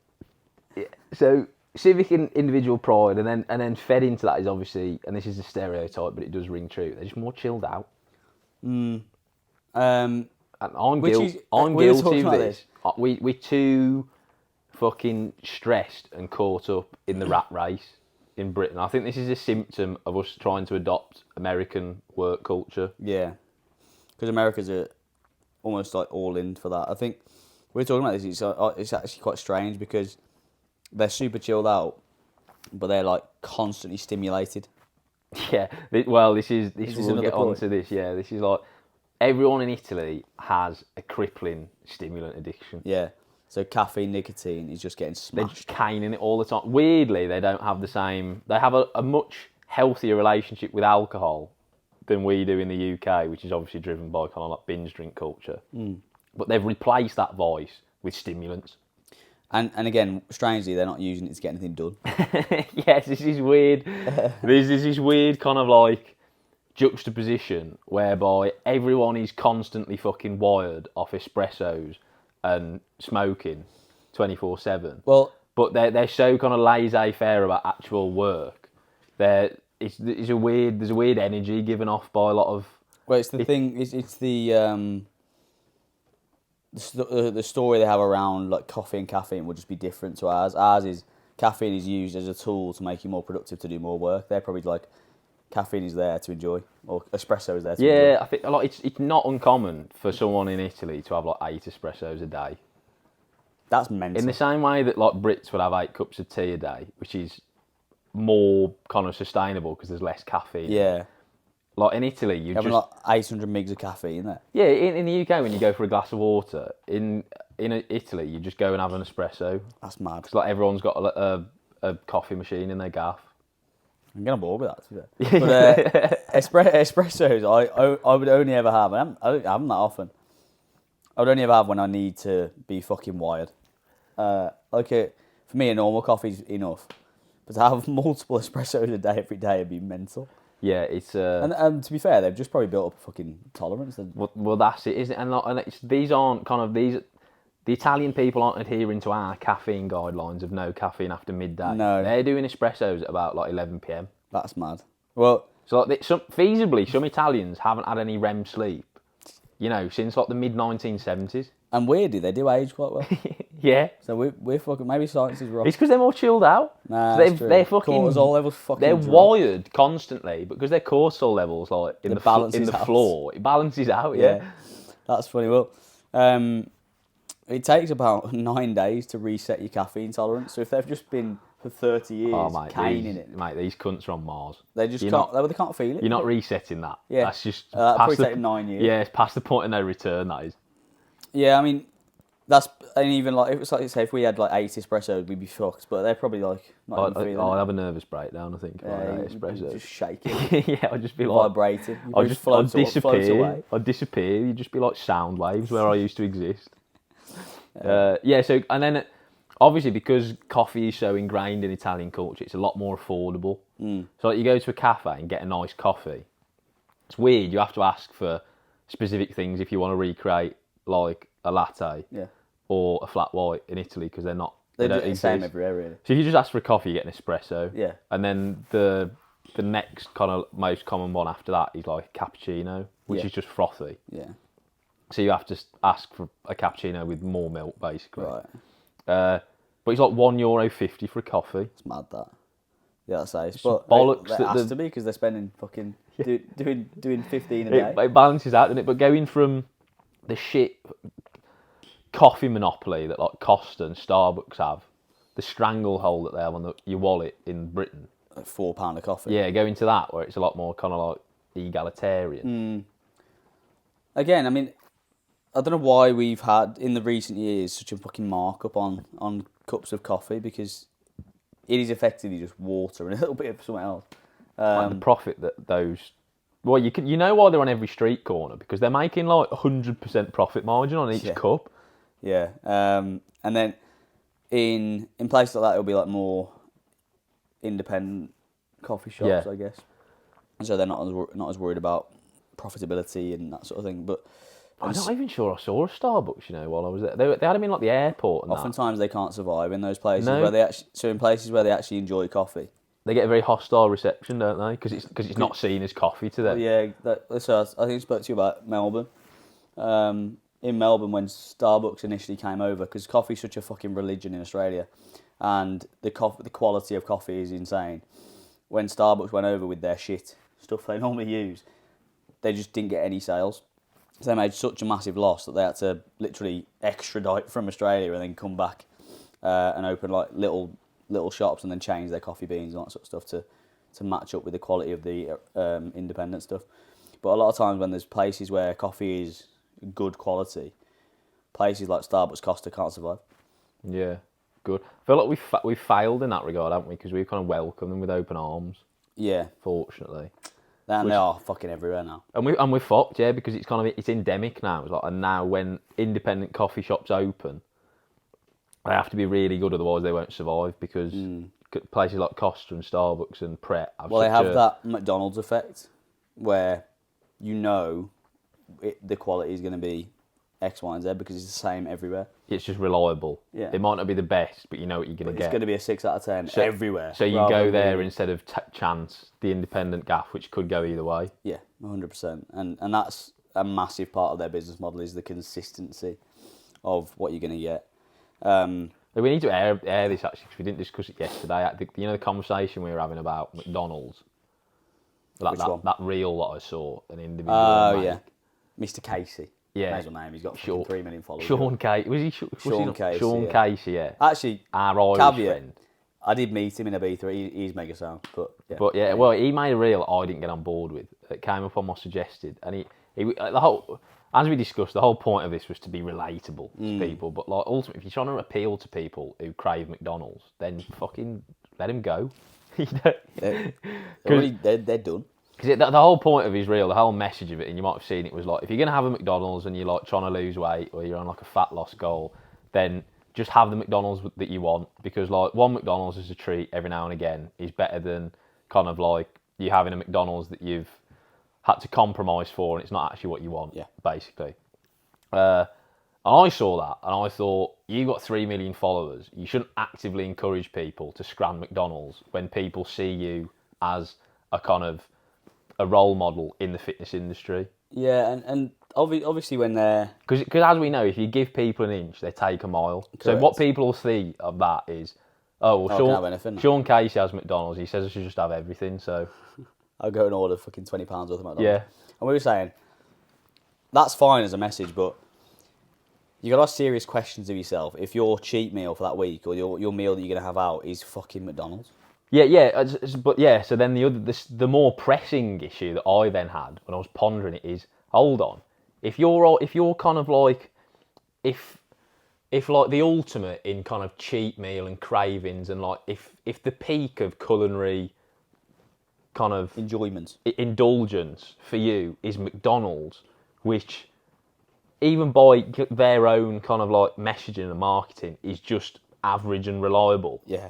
[SPEAKER 2] Yeah. So civic and individual pride, and then fed into that is obviously, and this is a stereotype, but it does ring true. They're just more chilled out. And I'm guilty of this. We're too fucking stressed and caught up in the rat race in Britain. I think this is a symptom of us trying to adopt American work culture.
[SPEAKER 1] Yeah, because America's almost like all in for that. I think we're talking about this. It's actually quite strange because they're super chilled out, but they're like constantly stimulated.
[SPEAKER 2] Yeah. Well, we'll get on to this. Yeah, this is like everyone in Italy has a crippling stimulant addiction.
[SPEAKER 1] Yeah. So caffeine, nicotine is just getting smashed.
[SPEAKER 2] They're just caning it all the time. Weirdly, they don't have the same. They have a much healthier relationship with alcohol than we do in the UK, which is obviously driven by kind of like binge drink culture. But they've replaced that vice with stimulants.
[SPEAKER 1] And again, strangely, they're not using it to get anything done.
[SPEAKER 2] Yes, this is weird. There's this weird kind of like juxtaposition whereby everyone is constantly fucking wired off espressos and smoking 24/7.
[SPEAKER 1] Well,
[SPEAKER 2] but they're so kind of laissez-faire about actual work. There's a weird energy given off by a lot of.
[SPEAKER 1] Well, it's the thing. It's the story they have around like coffee and caffeine will just be different to ours. Ours is caffeine is used as a tool to make you more productive to do more work. They're probably like caffeine is there to enjoy, or espresso is there to enjoy.
[SPEAKER 2] Yeah, I think like it's not uncommon for someone in Italy to have like 8 espressos a day.
[SPEAKER 1] That's mental.
[SPEAKER 2] In the same way that like Brits would have 8 cups of tea a day, which is more kind of sustainable because there's less caffeine.
[SPEAKER 1] Yeah.
[SPEAKER 2] Like in Italy, you
[SPEAKER 1] having like 800 mg of caffeine in there.
[SPEAKER 2] Yeah, in the UK, when you go for a glass of water, in Italy, you just go and have an espresso.
[SPEAKER 1] That's mad.
[SPEAKER 2] Because like everyone's got a coffee machine in their gaff.
[SPEAKER 1] I'm getting bored with that, to be fair. But espressos, I would only ever have. I don't have them that often. I would only ever have when I need to be fucking wired. For me, a normal coffee's enough. But to have multiple espressos a day every day would be mental.
[SPEAKER 2] Yeah, it's...
[SPEAKER 1] And to be fair, they've just probably built up a fucking tolerance.
[SPEAKER 2] Well, that's it, isn't it? And these aren't kind of... the Italian people aren't adhering to our caffeine guidelines of no caffeine after midday.
[SPEAKER 1] No.
[SPEAKER 2] They're doing espressos at about like 11 p.m.
[SPEAKER 1] That's mad. Well,
[SPEAKER 2] So like, feasibly, some Italians haven't had any REM sleep, since like the mid-1970s.
[SPEAKER 1] and weirdly, they do age quite well.
[SPEAKER 2] Yeah.
[SPEAKER 1] So we're fucking, maybe science is wrong.
[SPEAKER 2] It's because they're more chilled out.
[SPEAKER 1] Nah,
[SPEAKER 2] So
[SPEAKER 1] that's true.
[SPEAKER 2] they're fucking.
[SPEAKER 1] Cortisol levels fucking
[SPEAKER 2] They're
[SPEAKER 1] drop.
[SPEAKER 2] wired constantly, but because their cortisol levels like in
[SPEAKER 1] It
[SPEAKER 2] the
[SPEAKER 1] balances out.
[SPEAKER 2] floor, it balances out. Yeah.
[SPEAKER 1] That's funny. Well, it takes about 9 days to reset your caffeine tolerance. So if they've just been for 30 years caning it,
[SPEAKER 2] these cunts are on Mars.
[SPEAKER 1] they just
[SPEAKER 2] You're
[SPEAKER 1] can't. They can't feel it.
[SPEAKER 2] You're not resetting that.
[SPEAKER 1] Yeah.
[SPEAKER 2] That's just
[SPEAKER 1] That'll
[SPEAKER 2] past
[SPEAKER 1] probably take 9 years.
[SPEAKER 2] Yeah, it's past the point of no return. That is.
[SPEAKER 1] Yeah, I mean, that's, and even like, if it's like, say, if we had like 8 espressos, we'd be fucked. But they're probably like not even feeling
[SPEAKER 2] I'd
[SPEAKER 1] it.
[SPEAKER 2] have a nervous breakdown. I think.
[SPEAKER 1] Yeah,
[SPEAKER 2] About
[SPEAKER 1] you'd
[SPEAKER 2] espresso.
[SPEAKER 1] just shaking,
[SPEAKER 2] Yeah, I'd just be like
[SPEAKER 1] vibrating.
[SPEAKER 2] I'd
[SPEAKER 1] Float
[SPEAKER 2] disappear.
[SPEAKER 1] away.
[SPEAKER 2] I'd disappear. You'd just be like sound waves where I used to exist. So and then obviously because coffee is so ingrained in Italian culture, it's a lot more affordable. So like, you go to a cafe and get a nice coffee. It's weird. You have to ask for specific things if you want to recreate like a latte or a flat white in Italy because they're not. They don't
[SPEAKER 1] do the
[SPEAKER 2] exist.
[SPEAKER 1] same everywhere, really.
[SPEAKER 2] So if you just ask for a coffee, you get an espresso.
[SPEAKER 1] Yeah.
[SPEAKER 2] And then the next kind of most common one after that is like cappuccino, which is just frothy.
[SPEAKER 1] Yeah.
[SPEAKER 2] So you have to ask for a cappuccino with more milk, basically.
[SPEAKER 1] Right.
[SPEAKER 2] But it's like €1.50 for a coffee.
[SPEAKER 1] It's mad that. Yeah, that's nice. But
[SPEAKER 2] bollocks
[SPEAKER 1] It
[SPEAKER 2] that
[SPEAKER 1] has to be because they're spending fucking doing 15 a day.
[SPEAKER 2] It balances out, doesn't it? But going from the shit coffee monopoly that like Costa and Starbucks have, the stranglehold that they have on your wallet in Britain.
[SPEAKER 1] Like £4 a coffee.
[SPEAKER 2] Yeah, going to that where it's a lot more kind of like egalitarian.
[SPEAKER 1] Again, I mean, I don't know why we've had in the recent years such a fucking markup on cups of coffee because it is effectively just water and a little bit of something else.
[SPEAKER 2] Like the profit that those. Well, you know why they're on every street corner because they're making like 100% profit margin on each cup.
[SPEAKER 1] Yeah, and then in places like that, it'll be like more independent coffee shops, I guess. So they're not as worried about profitability and that sort of thing. But
[SPEAKER 2] I'm not even sure I saw a Starbucks. While I was there, they had them in like the airport. And
[SPEAKER 1] oftentimes they can't survive in those places
[SPEAKER 2] No.
[SPEAKER 1] where they actually. So in places where they actually enjoy coffee,
[SPEAKER 2] they get a very hostile reception, don't they? Because it's not seen as coffee to them.
[SPEAKER 1] yeah. So I think I spoke to you about Melbourne. In Melbourne, when Starbucks initially came over, because coffee's such a fucking religion in Australia, and the quality of coffee is insane. When Starbucks went over with their shit stuff they normally use, they just didn't get any sales. So they made such a massive loss that they had to literally extradite from Australia and then come back and open like little shops and then change their coffee beans and that sort of stuff to match up with the quality of the independent stuff. But a lot of times when there's places where coffee is good quality, places like Starbucks, Costa can't survive.
[SPEAKER 2] Yeah, good. I feel like we've failed in that regard, haven't we? Because we've kind of welcomed them with open arms.
[SPEAKER 1] Yeah,
[SPEAKER 2] Fortunately.
[SPEAKER 1] and they are fucking everywhere now.
[SPEAKER 2] And we're fucked, yeah, because it's endemic now. And now when independent coffee shops open, they have to be really good, otherwise they won't survive. Because places like Costa and Starbucks and Pret have
[SPEAKER 1] Well, they have that McDonald's effect where the quality is going to be X, Y, and Z because it's the same everywhere.
[SPEAKER 2] It's just reliable.
[SPEAKER 1] Yeah.
[SPEAKER 2] It might not be the best, but you know what you're going to get.
[SPEAKER 1] It's going to be a 6 out of 10 everywhere.
[SPEAKER 2] So you go there instead of chance, the independent gaff, which could go either way.
[SPEAKER 1] Yeah, 100%. And that's a massive part of their business model is the consistency of what you're going to get.
[SPEAKER 2] We need to air this actually because we didn't discuss it yesterday. The conversation we were having about McDonald's.
[SPEAKER 1] Which one?
[SPEAKER 2] That reel that I saw an individual.
[SPEAKER 1] Oh,
[SPEAKER 2] make.
[SPEAKER 1] yeah. Mr. Casey.
[SPEAKER 2] Yeah.
[SPEAKER 1] Amazing name. He's got 3 million followers.
[SPEAKER 2] Sean Casey. Was he
[SPEAKER 1] Sean Casey?
[SPEAKER 2] Sean
[SPEAKER 1] yeah.
[SPEAKER 2] Casey, yeah.
[SPEAKER 1] Actually,
[SPEAKER 2] our Irish
[SPEAKER 1] caveat,
[SPEAKER 2] friend.
[SPEAKER 1] I did meet him in Ibiza. He's mega sound.
[SPEAKER 2] But yeah, well, he made a reel I didn't get on board with. That came up on my suggested, and the whole. As we discussed, the whole point of this was to be relatable to people. But like, ultimately, if you're trying to appeal to people who crave McDonald's, then fucking let them go.
[SPEAKER 1] They're done.
[SPEAKER 2] Because the whole point of his reel, the whole message of it, and you might have seen it, was like, if you're going to have a McDonald's and you're like trying to lose weight or you're on like a fat loss goal, then just have the McDonald's that you want. Because like one McDonald's as a treat every now and again is better than kind of like you having a McDonald's that you've had to compromise for and it's not actually what you want, basically. I saw that and I thought, you got 3 million followers. You shouldn't actively encourage people to scran McDonald's when people see you as a kind of a role model in the fitness industry.
[SPEAKER 1] Yeah, and obviously when they're...
[SPEAKER 2] Because as we know, if you give people an inch, they take a mile.
[SPEAKER 1] Correct.
[SPEAKER 2] So what people will see of that is, oh, well,
[SPEAKER 1] I can have anything.
[SPEAKER 2] Sean Casey has McDonald's. He says I should just have everything, so...
[SPEAKER 1] I'll go and order fucking £20 worth of McDonald's.
[SPEAKER 2] Yeah.
[SPEAKER 1] And we were saying, that's fine as a message, but you got to ask serious questions of yourself. If your cheat meal for that week or your meal that you're going to have out is fucking McDonald's.
[SPEAKER 2] Yeah. But yeah, so then the more pressing issue that I then had when I was pondering it is, hold on, if you're kind of like, if like the ultimate in kind of cheat meal and cravings and like if the peak of culinary kind of
[SPEAKER 1] Enjoyment.
[SPEAKER 2] Indulgence for you is McDonald's, which even by their own kind of like messaging and marketing is just average and reliable.
[SPEAKER 1] Yeah.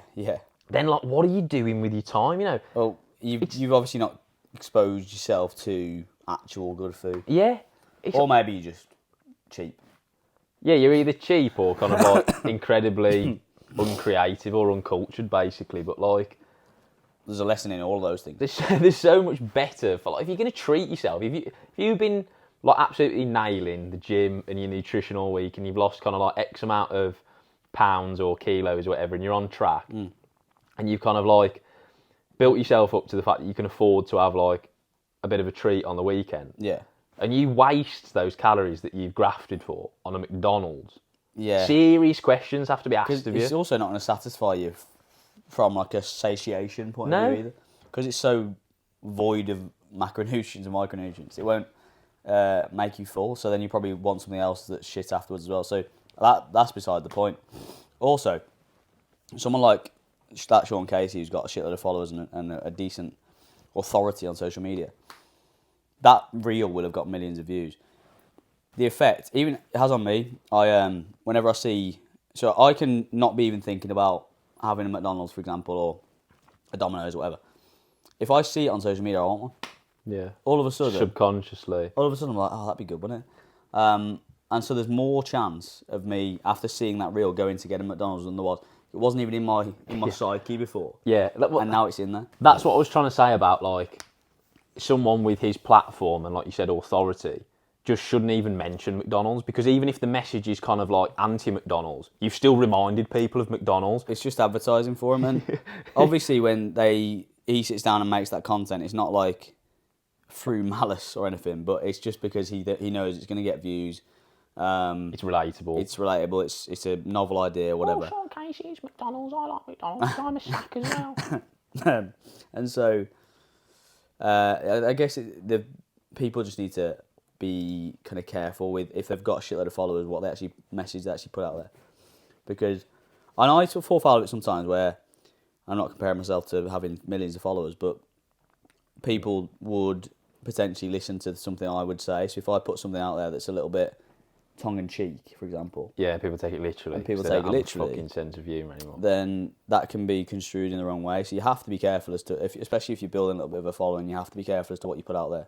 [SPEAKER 2] Then like, what are you doing with your time? You know.
[SPEAKER 1] Well, you've obviously not exposed yourself to actual good food.
[SPEAKER 2] Yeah.
[SPEAKER 1] Or maybe you're just cheap.
[SPEAKER 2] Yeah, you're either cheap or kind of like incredibly uncreative or uncultured, basically. But like,
[SPEAKER 1] There's a lesson in all of those things.
[SPEAKER 2] there's so much better for like if you're gonna treat yourself. If you've been like absolutely nailing the gym and your nutrition all week, and you've lost kind of like X amount of pounds or kilos or whatever, and you're on track, and you've kind of like built yourself up to the fact that you can afford to have like a bit of a treat on the weekend.
[SPEAKER 1] Yeah.
[SPEAKER 2] And you waste those calories that you've grafted for on a McDonald's.
[SPEAKER 1] Yeah.
[SPEAKER 2] Serious questions have to be asked of you.
[SPEAKER 1] It's also not going to satisfy you from like a satiation point of view either. Because it's so void of macronutrients and micronutrients. It won't make you full, so then you probably want something else that's shit afterwards as well. So that's beside the point. Also, someone like that Sean Casey, who's got a shitload of followers and a decent authority on social media, that reel will have got millions of views. The effect, even it has on me, whenever I see... So I can not be even thinking about having a McDonald's, for example, or a Domino's or whatever. If I see it on social media, I want one.
[SPEAKER 2] Yeah.
[SPEAKER 1] All of a sudden...
[SPEAKER 2] Subconsciously.
[SPEAKER 1] All of a sudden I'm like, oh, that'd be good, wouldn't it? And so there's more chance of me, after seeing that reel, going to get a McDonald's than there was. It wasn't even in my psyche before.
[SPEAKER 2] Yeah.
[SPEAKER 1] And now it's in there.
[SPEAKER 2] That's what I was trying to say about, like, someone with his platform and, like you said, authority just shouldn't even mention McDonald's, because even if the message is kind of like anti-McDonald's, you've still reminded people of McDonald's.
[SPEAKER 1] It's just advertising for him, and obviously when he sits down and makes that content, it's not like through malice or anything, but it's just because he knows it's going to get views.
[SPEAKER 2] It's relatable.
[SPEAKER 1] It's relatable. It's a novel idea, whatever.
[SPEAKER 2] Sean Casey's McDonald's. I like McDonald's. I'm a sack as well.
[SPEAKER 1] And so, I guess the people just need to be kind of careful with, if they've got a shitload of followers, what message they actually put out there. Because I know I fall foul of it sometimes, where I'm not comparing myself to having millions of followers, but people would potentially listen to something I would say. So if I put something out there that's a little bit tongue-in-cheek, for example.
[SPEAKER 2] Yeah, people take it literally.
[SPEAKER 1] And people
[SPEAKER 2] they
[SPEAKER 1] take
[SPEAKER 2] don't
[SPEAKER 1] it
[SPEAKER 2] have
[SPEAKER 1] literally.
[SPEAKER 2] A fucking sense of humour anymore.
[SPEAKER 1] Then that can be construed in the wrong way. So you have to be careful as to, especially if you're building a little bit of a following, you have to be careful as to what you put out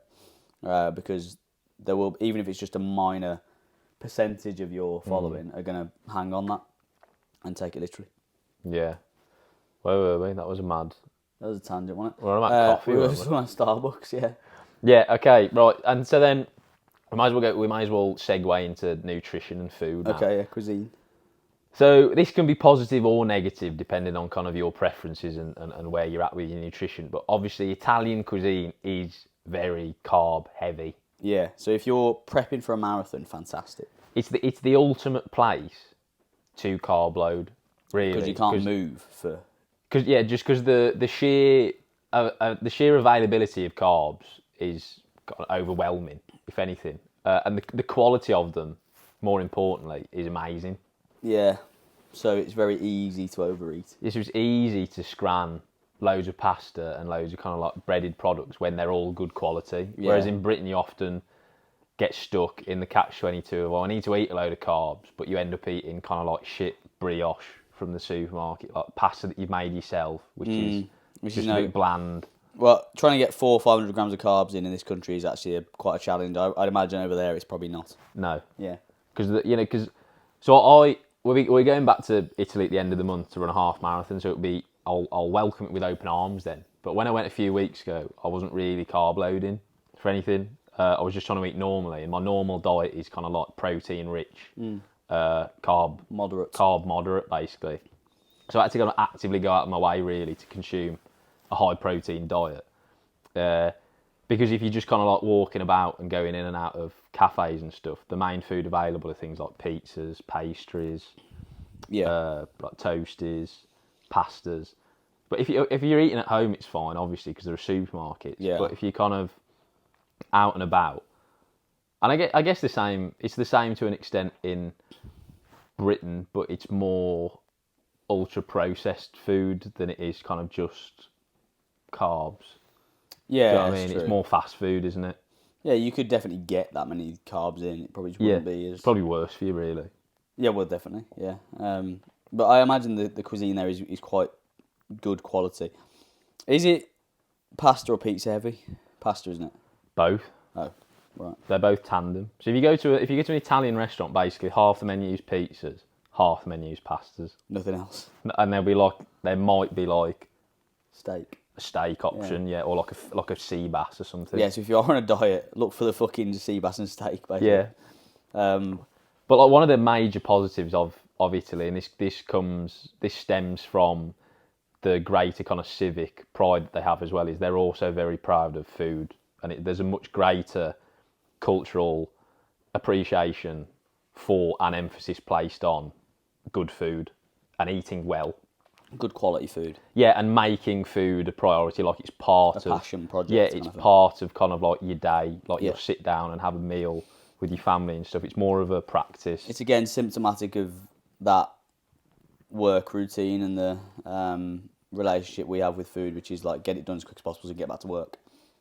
[SPEAKER 1] there, because there will, even if it's just a minor percentage of your following, are going to hang on that and take it literally.
[SPEAKER 2] Yeah. Where were we? That was a mad.
[SPEAKER 1] That was a tangent, wasn't it?
[SPEAKER 2] We're on about coffee.
[SPEAKER 1] We were just on Starbucks, yeah.
[SPEAKER 2] Yeah. Okay. Right. And so then we might as well segue into nutrition and food now.
[SPEAKER 1] Okay, yeah, cuisine.
[SPEAKER 2] So this can be positive or negative depending on kind of your preferences and where you're at with your nutrition. But obviously Italian cuisine is very carb heavy.
[SPEAKER 1] Yeah. So if you're prepping for a marathon, fantastic.
[SPEAKER 2] It's the ultimate place to carb load, really.
[SPEAKER 1] Because you can't move for...
[SPEAKER 2] Because the sheer availability of carbs is overwhelming, if anything, and the quality of them, more importantly, is amazing.
[SPEAKER 1] Yeah, so it's very easy to overeat.
[SPEAKER 2] It's just easy to scran loads of pasta and loads of kind of like breaded products when they're all good quality. Yeah. Whereas in Britain, you often get stuck in the catch-22 of, well, I need to eat a load of carbs, but you end up eating kind of like shit brioche from the supermarket, like pasta that you've made yourself, which is just a bit bland.
[SPEAKER 1] Well, trying to get 400 or 500 grams of carbs in this country is actually quite a challenge. I'd imagine over there it's probably not.
[SPEAKER 2] No.
[SPEAKER 1] Yeah.
[SPEAKER 2] because we're going back to Italy at the end of the month to run a half marathon, so I'll welcome it with open arms then. But when I went a few weeks ago, I wasn't really carb loading for anything. I was just trying to eat normally, and my normal diet is kind of like protein rich, carb moderate basically. So I had to actively go out of my way really to consume a high protein diet. Because if you're just kind of like walking about and going in and out of cafes and stuff, the main food available are things like pizzas, pastries, like toasties, pastas. But if you're eating at home, it's fine, obviously, because there are supermarkets.
[SPEAKER 1] Yeah.
[SPEAKER 2] But if you're kind of out and about, and I guess the same. It's the same to an extent in Britain, but it's more ultra processed food than it is kind of just carbs.
[SPEAKER 1] Yeah,
[SPEAKER 2] Do you know what I mean? It's more fast food, isn't it?
[SPEAKER 1] Yeah, you could definitely get that many carbs in. It probably just wouldn't be as...
[SPEAKER 2] It's probably worse for you, really.
[SPEAKER 1] Yeah, well, definitely, yeah. But I imagine the cuisine there is quite good quality. Is it pasta or pizza heavy? Pasta, isn't it?
[SPEAKER 2] Both.
[SPEAKER 1] Oh, right.
[SPEAKER 2] They're both tandem. So if you go to an Italian restaurant, basically half the menu is pizzas, half the menu is pastas.
[SPEAKER 1] Nothing else.
[SPEAKER 2] And there might be like
[SPEAKER 1] Steak.
[SPEAKER 2] a steak option, or like a sea bass or something.
[SPEAKER 1] Yeah, so if you're on a diet, look for the fucking sea bass and steak, basically.
[SPEAKER 2] Yeah. But like one of the major positives of Italy, and this stems from the greater kind of civic pride that they have as well, is they're also very proud of food, and there's a much greater cultural appreciation for an emphasis placed on good food and eating well.
[SPEAKER 1] Good quality food.
[SPEAKER 2] Yeah, and making food a priority, like it's part of...
[SPEAKER 1] A passion project.
[SPEAKER 2] Yeah, it's part of kind of like your day, like you'll sit down and have a meal with your family and stuff. It's more of a practice.
[SPEAKER 1] It's again symptomatic of that work routine and the relationship we have with food, which is like get it done as quick as possible and get back to work.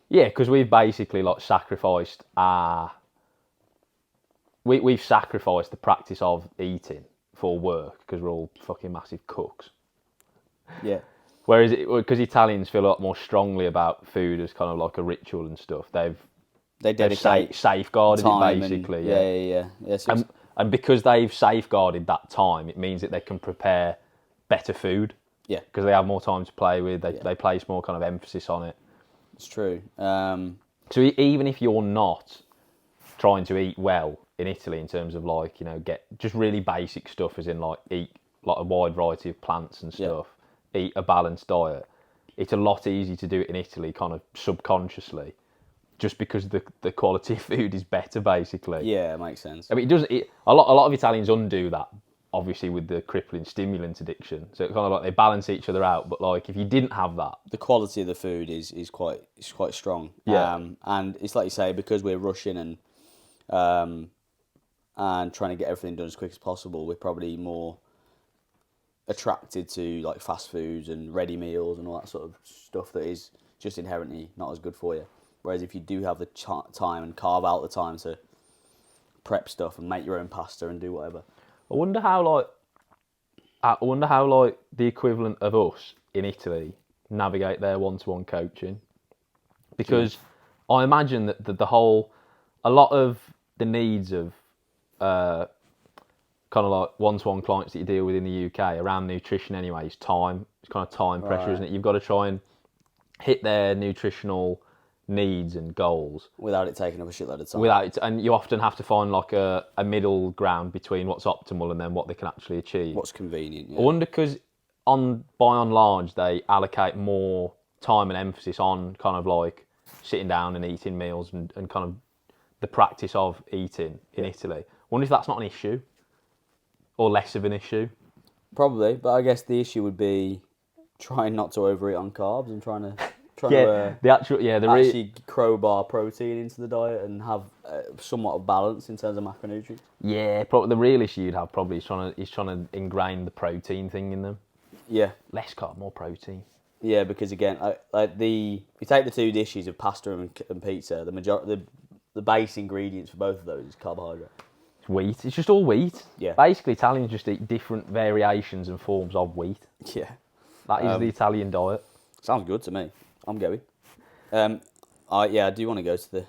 [SPEAKER 2] Yeah, because we've basically like sacrificed we've sacrificed the practice of eating for work because we're all fucking massive cooks.
[SPEAKER 1] Yeah.
[SPEAKER 2] Whereas because Italians feel a lot more strongly about food as kind of like a ritual and stuff, they've safeguarded it basically.
[SPEAKER 1] Yeah. So
[SPEAKER 2] and because they've safeguarded that time, it means that they can prepare better food.
[SPEAKER 1] Yeah.
[SPEAKER 2] Because they have more time to play with. They place more kind of emphasis on it.
[SPEAKER 1] It's true.
[SPEAKER 2] So even if you're not trying to eat well in Italy in terms of like, get just really basic stuff as in like eat like a wide variety of plants and stuff, eat a balanced diet, it's a lot easier to do it in Italy kind of subconsciously just because the quality of food is better basically.
[SPEAKER 1] Yeah, it makes sense.
[SPEAKER 2] I mean, a lot of Italians undo that obviously with the crippling stimulant addiction. So it's kind of like they balance each other out. But like if you didn't have that,
[SPEAKER 1] the quality of the food is quite strong.
[SPEAKER 2] Yeah.
[SPEAKER 1] And it's like you say, because we're rushing and trying to get everything done as quick as possible, we're probably more attracted to like fast foods and ready meals and all that sort of stuff that is just inherently not as good for you. Whereas if you do have the time and carve out the time to prep stuff and make your own pasta and do whatever.
[SPEAKER 2] I wonder how the equivalent of us in Italy navigate their one-to-one coaching, because I imagine that a lot of the needs of kind of like one-to-one clients that you deal with in the UK around nutrition anyway is time. It's kind of time pressure, isn't it? You've got to try and hit their nutritional needs and goals
[SPEAKER 1] without it taking up a shitload of time.
[SPEAKER 2] And you often have to find like a middle ground between what's optimal and then what they can actually achieve.
[SPEAKER 1] What's convenient. Yeah.
[SPEAKER 2] I wonder because by and large they allocate more time and emphasis on kind of like sitting down and eating meals and kind of the practice of eating in Italy. I wonder if that's not an issue or less of an issue.
[SPEAKER 1] Probably, but I guess the issue would be trying not to overeat on carbs and trying to actually crowbar protein into the diet and have somewhat of balance in terms of macronutrients. Yeah,
[SPEAKER 2] probably the real issue you'd have probably is trying to ingrain the protein thing in them.
[SPEAKER 1] Yeah,
[SPEAKER 2] less carb, more protein.
[SPEAKER 1] Yeah, because again, you take the two dishes of pasta and pizza, the base ingredients for both of those is carbohydrate.
[SPEAKER 2] It's wheat. It's just all wheat.
[SPEAKER 1] Yeah.
[SPEAKER 2] Basically, Italians just eat different variations and forms of wheat.
[SPEAKER 1] Yeah.
[SPEAKER 2] That is the Italian diet.
[SPEAKER 1] Sounds good to me. I'm going. I do want to go to the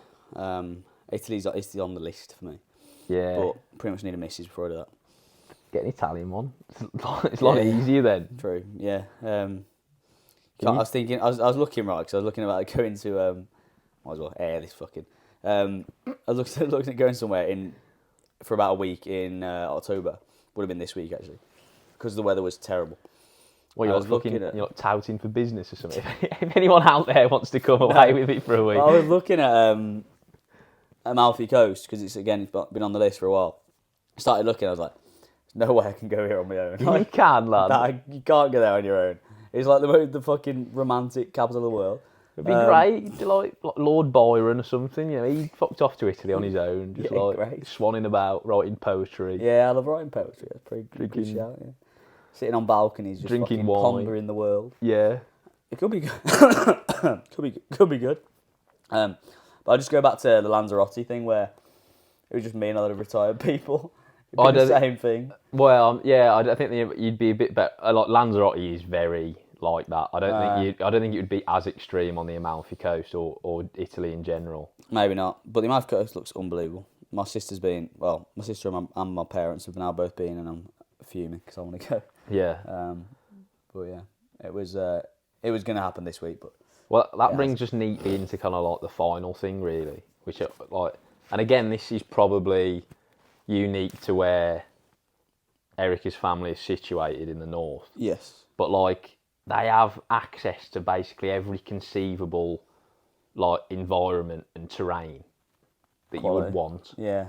[SPEAKER 1] Italy's on the list for me.
[SPEAKER 2] Yeah.
[SPEAKER 1] But pretty much need a missus before I do that.
[SPEAKER 2] Get an Italian one. It's a lot easier then.
[SPEAKER 1] True. Yeah. I
[SPEAKER 2] you-
[SPEAKER 1] was thinking. I was looking right because I was looking about going to. Might as well air this fucking. I was looking at going somewhere for about a week in October. Would have been this week actually, because the weather was terrible.
[SPEAKER 2] Well,
[SPEAKER 1] I was looking at.
[SPEAKER 2] you're touting for business or something. If anyone out there wants to come away with it for a week.
[SPEAKER 1] I was looking at Amalfi Coast because it's been on the list for a while. I started looking. I was like, "There's no way I can go here on my own."
[SPEAKER 2] You can, lad.
[SPEAKER 1] You can't go there on your own. It's like the fucking romantic capital of the world.
[SPEAKER 2] It'd be great, like Lord Byron or something. You know, he fucked off to Italy on his own, just
[SPEAKER 1] great.
[SPEAKER 2] swanning about, writing poetry.
[SPEAKER 1] Yeah, I love writing poetry. That's pretty good shout. Yeah. Sitting on balconies, just
[SPEAKER 2] Drinking
[SPEAKER 1] fucking
[SPEAKER 2] wine.
[SPEAKER 1] pondering the world.
[SPEAKER 2] Yeah.
[SPEAKER 1] It could be good. could be good. But I'll just go back to the Lanzarote thing where it was just me and a lot of retired people. It'd be the same thing.
[SPEAKER 2] Well, yeah, I think you'd be a bit better. Like Lanzarote is very like that. I don't think it would be as extreme on the Amalfi Coast or Italy in general.
[SPEAKER 1] Maybe not, but the Amalfi Coast looks unbelievable. My sister and my parents have now both been, and I'm fuming because I want to go.
[SPEAKER 2] Yeah.
[SPEAKER 1] But yeah, it was going to happen this week, but
[SPEAKER 2] that brings us neatly into kind of like the final thing, really, which like, and again, this is probably unique to where Erica's family is situated in the north.
[SPEAKER 1] Yes.
[SPEAKER 2] But like, they have access to basically every conceivable like environment and terrain that you would want.
[SPEAKER 1] Yeah,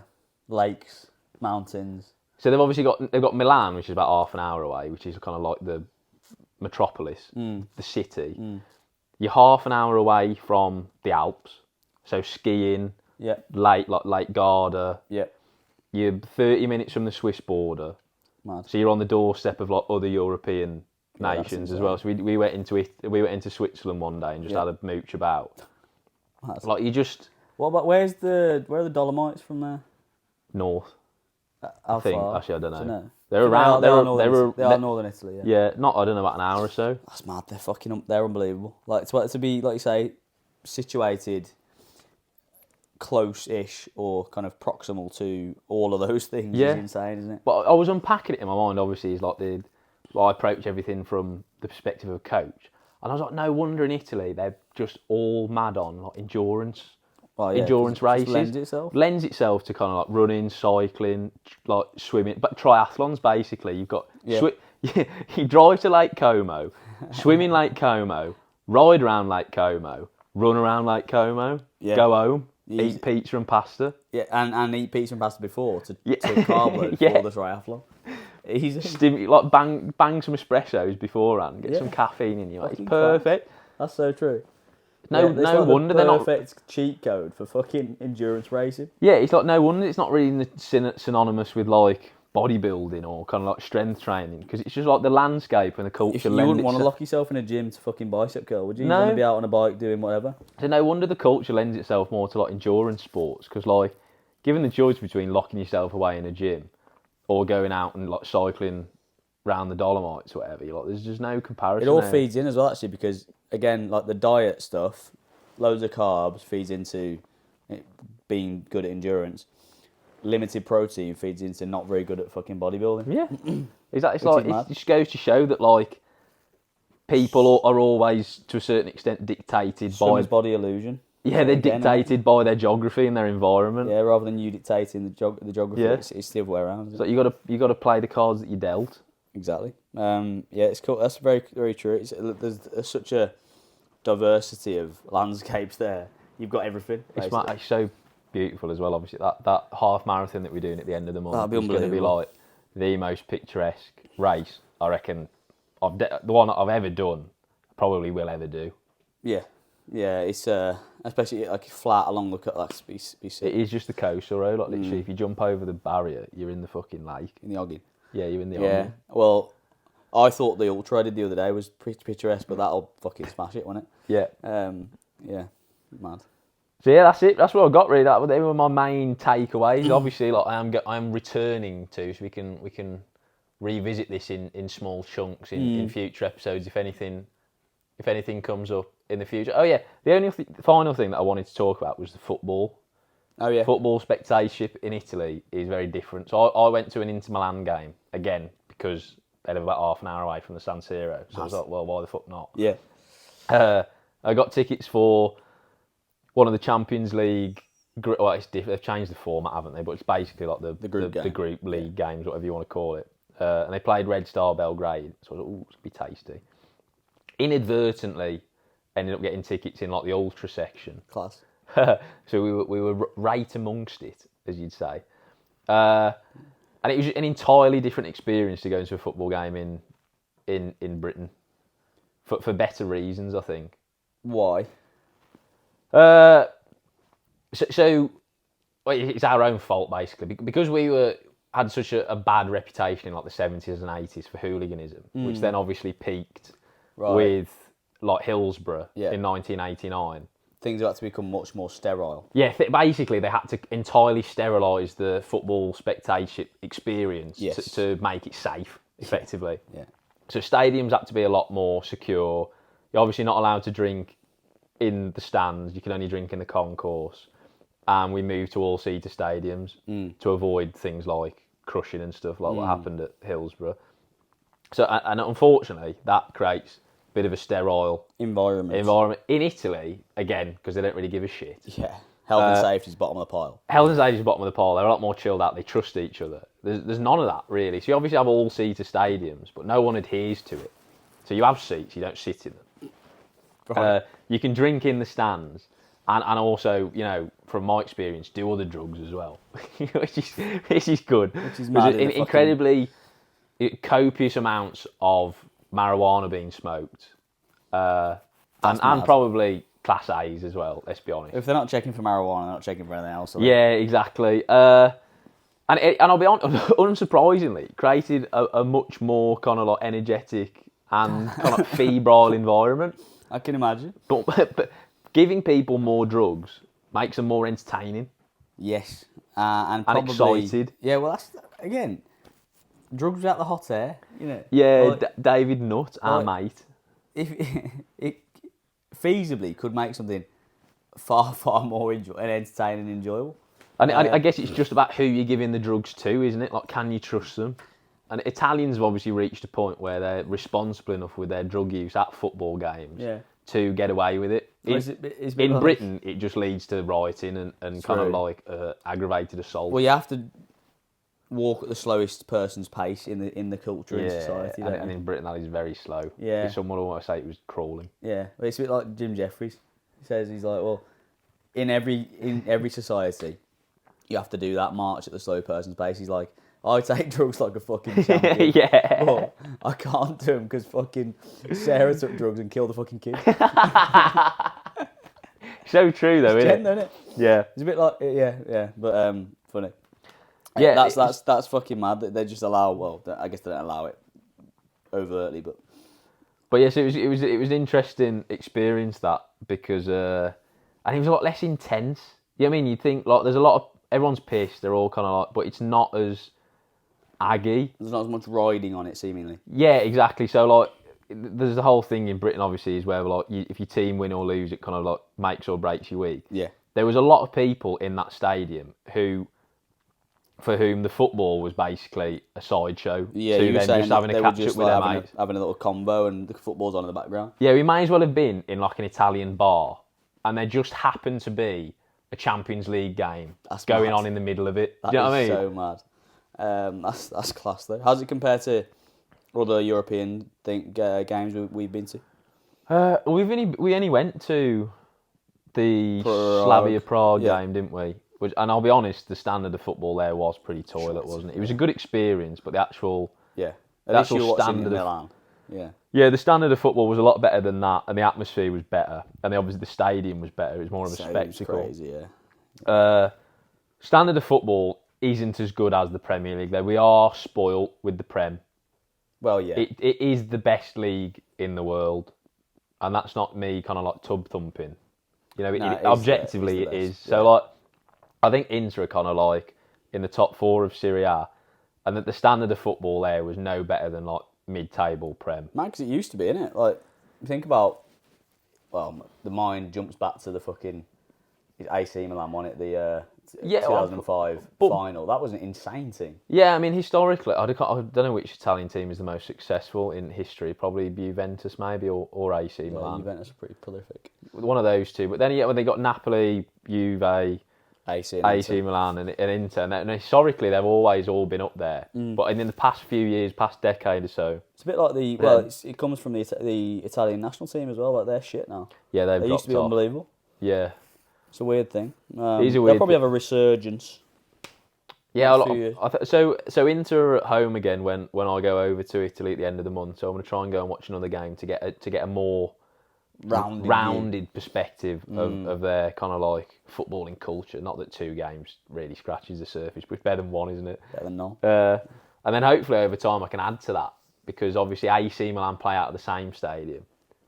[SPEAKER 1] lakes, mountains.
[SPEAKER 2] So they've got Milan, which is about half an hour away, which is kind of like the metropolis, the city. You're half an hour away from the Alps, so skiing.
[SPEAKER 1] Yeah.
[SPEAKER 2] Lake Garda.
[SPEAKER 1] Yeah.
[SPEAKER 2] You're 30 minutes from the Swiss border.
[SPEAKER 1] Mad.
[SPEAKER 2] So you're on the doorstep of like other European nations as well. So we went into Switzerland one day and just had a mooch about. Like you just.
[SPEAKER 1] What about where are the Dolomites from there?
[SPEAKER 2] North.
[SPEAKER 1] How
[SPEAKER 2] I think
[SPEAKER 1] far?
[SPEAKER 2] actually I don't know.
[SPEAKER 1] Do you know?
[SPEAKER 2] They're around. They
[SPEAKER 1] are northern Italy. Yeah.
[SPEAKER 2] Yeah, not I don't know, about an hour or so.
[SPEAKER 1] That's mad. They're fucking. They're unbelievable. Like to be like you say, situated close-ish or kind of proximal to all of those things is insane, isn't it?
[SPEAKER 2] But I was unpacking it in my mind. Obviously, is like I approach everything from the perspective of a coach, and I was like, no wonder in Italy they're just all mad on like endurance. Endurance races lends itself to kind of like running, cycling, like swimming, but triathlons basically. You've got you drive to Lake Como, swim in Lake Como, ride around Lake Como, run around Lake Como, go home, eat pizza and pasta. Yeah,
[SPEAKER 1] and eat pizza and pasta before to carb load for the triathlon.
[SPEAKER 2] Easy. Like bang some espressos beforehand, get some caffeine in you. It's perfect.
[SPEAKER 1] That's so true.
[SPEAKER 2] No wonder they're not
[SPEAKER 1] perfect cheat code for fucking endurance racing.
[SPEAKER 2] Yeah, it's like no wonder it's not really synonymous with like bodybuilding or kind of like strength training, because it's just like the landscape and the culture.
[SPEAKER 1] You wouldn't want to lock yourself in a gym to fucking bicep curl, would you?
[SPEAKER 2] No.
[SPEAKER 1] You want to be out on a bike doing whatever.
[SPEAKER 2] So no wonder the culture lends itself more to like endurance sports, because like given the choice between locking yourself away in a gym or going out and like cycling around the Dolomites or whatever, you're like, there's just no comparison.
[SPEAKER 1] It all feeds in as well, actually, because again, like the diet stuff, loads of carbs feeds into it being good at endurance. Limited protein feeds into not very good at fucking bodybuilding.
[SPEAKER 2] Yeah, exactly. It just goes to show that like people are always to a certain extent dictated by
[SPEAKER 1] body illusion.
[SPEAKER 2] Yeah, they're dictated by their geography and their environment.
[SPEAKER 1] Yeah, rather than you dictating the geography, it's the other way around.
[SPEAKER 2] So you got to play the cards that you're dealt.
[SPEAKER 1] Exactly. It's cool. That's very, very true. There's such a diversity of landscapes there. You've got everything.
[SPEAKER 2] It's so beautiful as well. Obviously, that half marathon that we're doing at the end of the month is going to be like the most picturesque race I reckon. The one I've ever done, probably will ever do.
[SPEAKER 1] Yeah. It's especially like flat along the cut. That's be sick.
[SPEAKER 2] It is just the coastal road. Like literally, if you jump over the barrier, you're in the fucking lake.
[SPEAKER 1] In the Ogden.
[SPEAKER 2] Yeah, you're in the Ogden.
[SPEAKER 1] Well, I thought the ultra I did the other day was pretty picturesque, but that'll fucking smash it, won't it?
[SPEAKER 2] Yeah.
[SPEAKER 1] Mad.
[SPEAKER 2] So yeah, that's it. That's what I got really. They were my main takeaways. Obviously, like I'm returning to, so we can revisit this in small chunks in future episodes if anything comes up in the future. Oh yeah, the only final thing that I wanted to talk about was the football.
[SPEAKER 1] Oh yeah.
[SPEAKER 2] Football spectatorship in Italy is very different. So I went to an Inter Milan game, again, because they live about half an hour away from the San Siro. So I was like, well, why the fuck not?
[SPEAKER 1] Yeah.
[SPEAKER 2] I got tickets for one of the Champions League. Well, it's they've changed the format, haven't they? But it's basically like the group league games, whatever you want to call it. And they played Red Star Belgrade, so I was like, ooh, it's gonna be tasty. Inadvertently, ended up getting tickets in like the ultra section.
[SPEAKER 1] Class.
[SPEAKER 2] So we were right amongst it, as you'd say. And it was an entirely different experience to go to a football game in Britain, for better reasons, I think.
[SPEAKER 1] Why?
[SPEAKER 2] So well, it's our own fault basically because we had such a bad reputation in like the 70s and 80s for hooliganism, which then obviously peaked with like Hillsborough in 1989.
[SPEAKER 1] Things are about to become much more sterile.
[SPEAKER 2] Yeah, basically they had to entirely sterilise the football spectatorship experience to make it safe, effectively.
[SPEAKER 1] Yeah.
[SPEAKER 2] So stadiums had to be a lot more secure. You're obviously not allowed to drink in the stands. You can only drink in the concourse. And we moved to all-seater stadiums to avoid things like crushing and stuff like what happened at Hillsborough. So, and unfortunately, that creates a bit of a sterile environment. In Italy, again, because they don't really give a shit.
[SPEAKER 1] Yeah. Health and safety is bottom of the pile.
[SPEAKER 2] Health and safety is bottom of the pile. They're a lot more chilled out. They trust each other. There's none of that, really. So you obviously have all-seater stadiums, but no one adheres to it. So you have seats, you don't sit in them. Right. You can drink in the stands. And also, you know, from my experience, do other drugs as well, which is good.
[SPEAKER 1] Which is mad.
[SPEAKER 2] Incredibly copious amounts of marijuana being smoked, and probably Class A's as well. Let's be honest.
[SPEAKER 1] If they're not checking for marijuana, they're not checking for anything else.
[SPEAKER 2] Yeah, exactly. And I'll be honest, unsurprisingly, it created a much more kind of like energetic and kind of febrile environment.
[SPEAKER 1] I can imagine.
[SPEAKER 2] But giving people more drugs makes them more entertaining.
[SPEAKER 1] Yes. And probably,
[SPEAKER 2] excited.
[SPEAKER 1] Yeah, well, that's, again, drugs without the hot air, you know.
[SPEAKER 2] Yeah, David Nutt, our mate.
[SPEAKER 1] If it feasibly could make something far, far more entertaining and enjoyable.
[SPEAKER 2] And I guess it's just about who you're giving the drugs to, isn't it? Like, can you trust them? And Italians have obviously reached a point where they're responsible enough with their drug use at football games to get away with it. In Britain, it just leads to rioting and kind of like aggravated assault.
[SPEAKER 1] Well, you have to walk at the slowest person's pace in the culture and society.
[SPEAKER 2] And in Britain, that is very slow.
[SPEAKER 1] Yeah.
[SPEAKER 2] Someone would say it was crawling.
[SPEAKER 1] Yeah, well, it's a bit like Jim Jeffries. He says, he's like, well, in every society, you have to do that march at the slow person's pace. He's like, I take drugs like a fucking champion.
[SPEAKER 2] Yeah.
[SPEAKER 1] But I can't do them because fucking Sarah took drugs and killed the fucking kid.
[SPEAKER 2] So true though, isn't
[SPEAKER 1] it?
[SPEAKER 2] Yeah.
[SPEAKER 1] It's a bit like, yeah, but funny.
[SPEAKER 2] Yeah,
[SPEAKER 1] that's fucking mad that they just allow, well, I guess they don't allow it overtly, but
[SPEAKER 2] yes, it was an interesting experience, that, because and it was a lot less intense. You know what I mean? You'd think like there's a lot of, everyone's pissed, they're all kind of like, but it's not as aggy.
[SPEAKER 1] There's not as much riding on it, seemingly.
[SPEAKER 2] Yeah, exactly. So like, there's the whole thing in Britain, obviously, is where like if your team win or lose, it kind of like makes or breaks your week.
[SPEAKER 1] Yeah.
[SPEAKER 2] There was a lot of people in that stadium for whom the football was basically a sideshow.
[SPEAKER 1] Yeah,
[SPEAKER 2] to
[SPEAKER 1] you were
[SPEAKER 2] them
[SPEAKER 1] saying
[SPEAKER 2] just having a catch up with their mates.
[SPEAKER 1] Having a little combo and the football's on in the background.
[SPEAKER 2] Yeah, we may as well have been in like an Italian bar, and there just happened to be a Champions League game going on in the middle of it. Do you know what I mean?
[SPEAKER 1] So mad. That's class though. How's it compared to other European games we've been to?
[SPEAKER 2] We only went to the Slavia Prague game, didn't we? And I'll be honest, the standard of football there was pretty toilet, wasn't it? It was a good experience, but the actual standard of
[SPEAKER 1] Milan.
[SPEAKER 2] The standard of football was a lot better than that, and the atmosphere was better, and obviously the stadium was better. It was more of a spectacle.
[SPEAKER 1] Crazy, yeah.
[SPEAKER 2] Standard of football isn't as good as the Premier League, though. We are spoilt with the Prem.
[SPEAKER 1] Well, yeah.
[SPEAKER 2] It is the best league in the world, and that's not me kind of like tub thumping. You know, objectively it is. So like, I think Inter are kind of like in the top 4 of Serie A, and that the standard of football there was no better than like mid-table Prem.
[SPEAKER 1] Man, because it used to be, innit? Like, think about, well, the mind jumps back to the fucking AC Milan, wasn't it? 2005 final. That was an insane team.
[SPEAKER 2] Yeah, I mean, historically, I don't know which Italian team is the most successful in history. Probably Juventus, maybe, or AC Milan.
[SPEAKER 1] Juventus are pretty prolific.
[SPEAKER 2] One of those two. But then, when they got Napoli, Juve, AC Milan, and Inter. And historically, they've always all been up there. But in the past few years, past decade or so,
[SPEAKER 1] it's a bit like it comes from the Italian national team as well. Like they're shit now.
[SPEAKER 2] Yeah, they
[SPEAKER 1] used to be unbelievable.
[SPEAKER 2] Yeah,
[SPEAKER 1] it's a weird thing.
[SPEAKER 2] They'll
[SPEAKER 1] probably have a resurgence.
[SPEAKER 2] Yeah, so Inter are at home again when I go over to Italy at the end of the month. So I'm going to try and go and watch another game to get a more rounded perspective of their kind of like footballing culture. Not that 2 games really scratches the surface, but it's better than 1, isn't it?
[SPEAKER 1] Better than none.
[SPEAKER 2] And then hopefully over time I can add to that, because obviously AC Milan play out of the same stadium.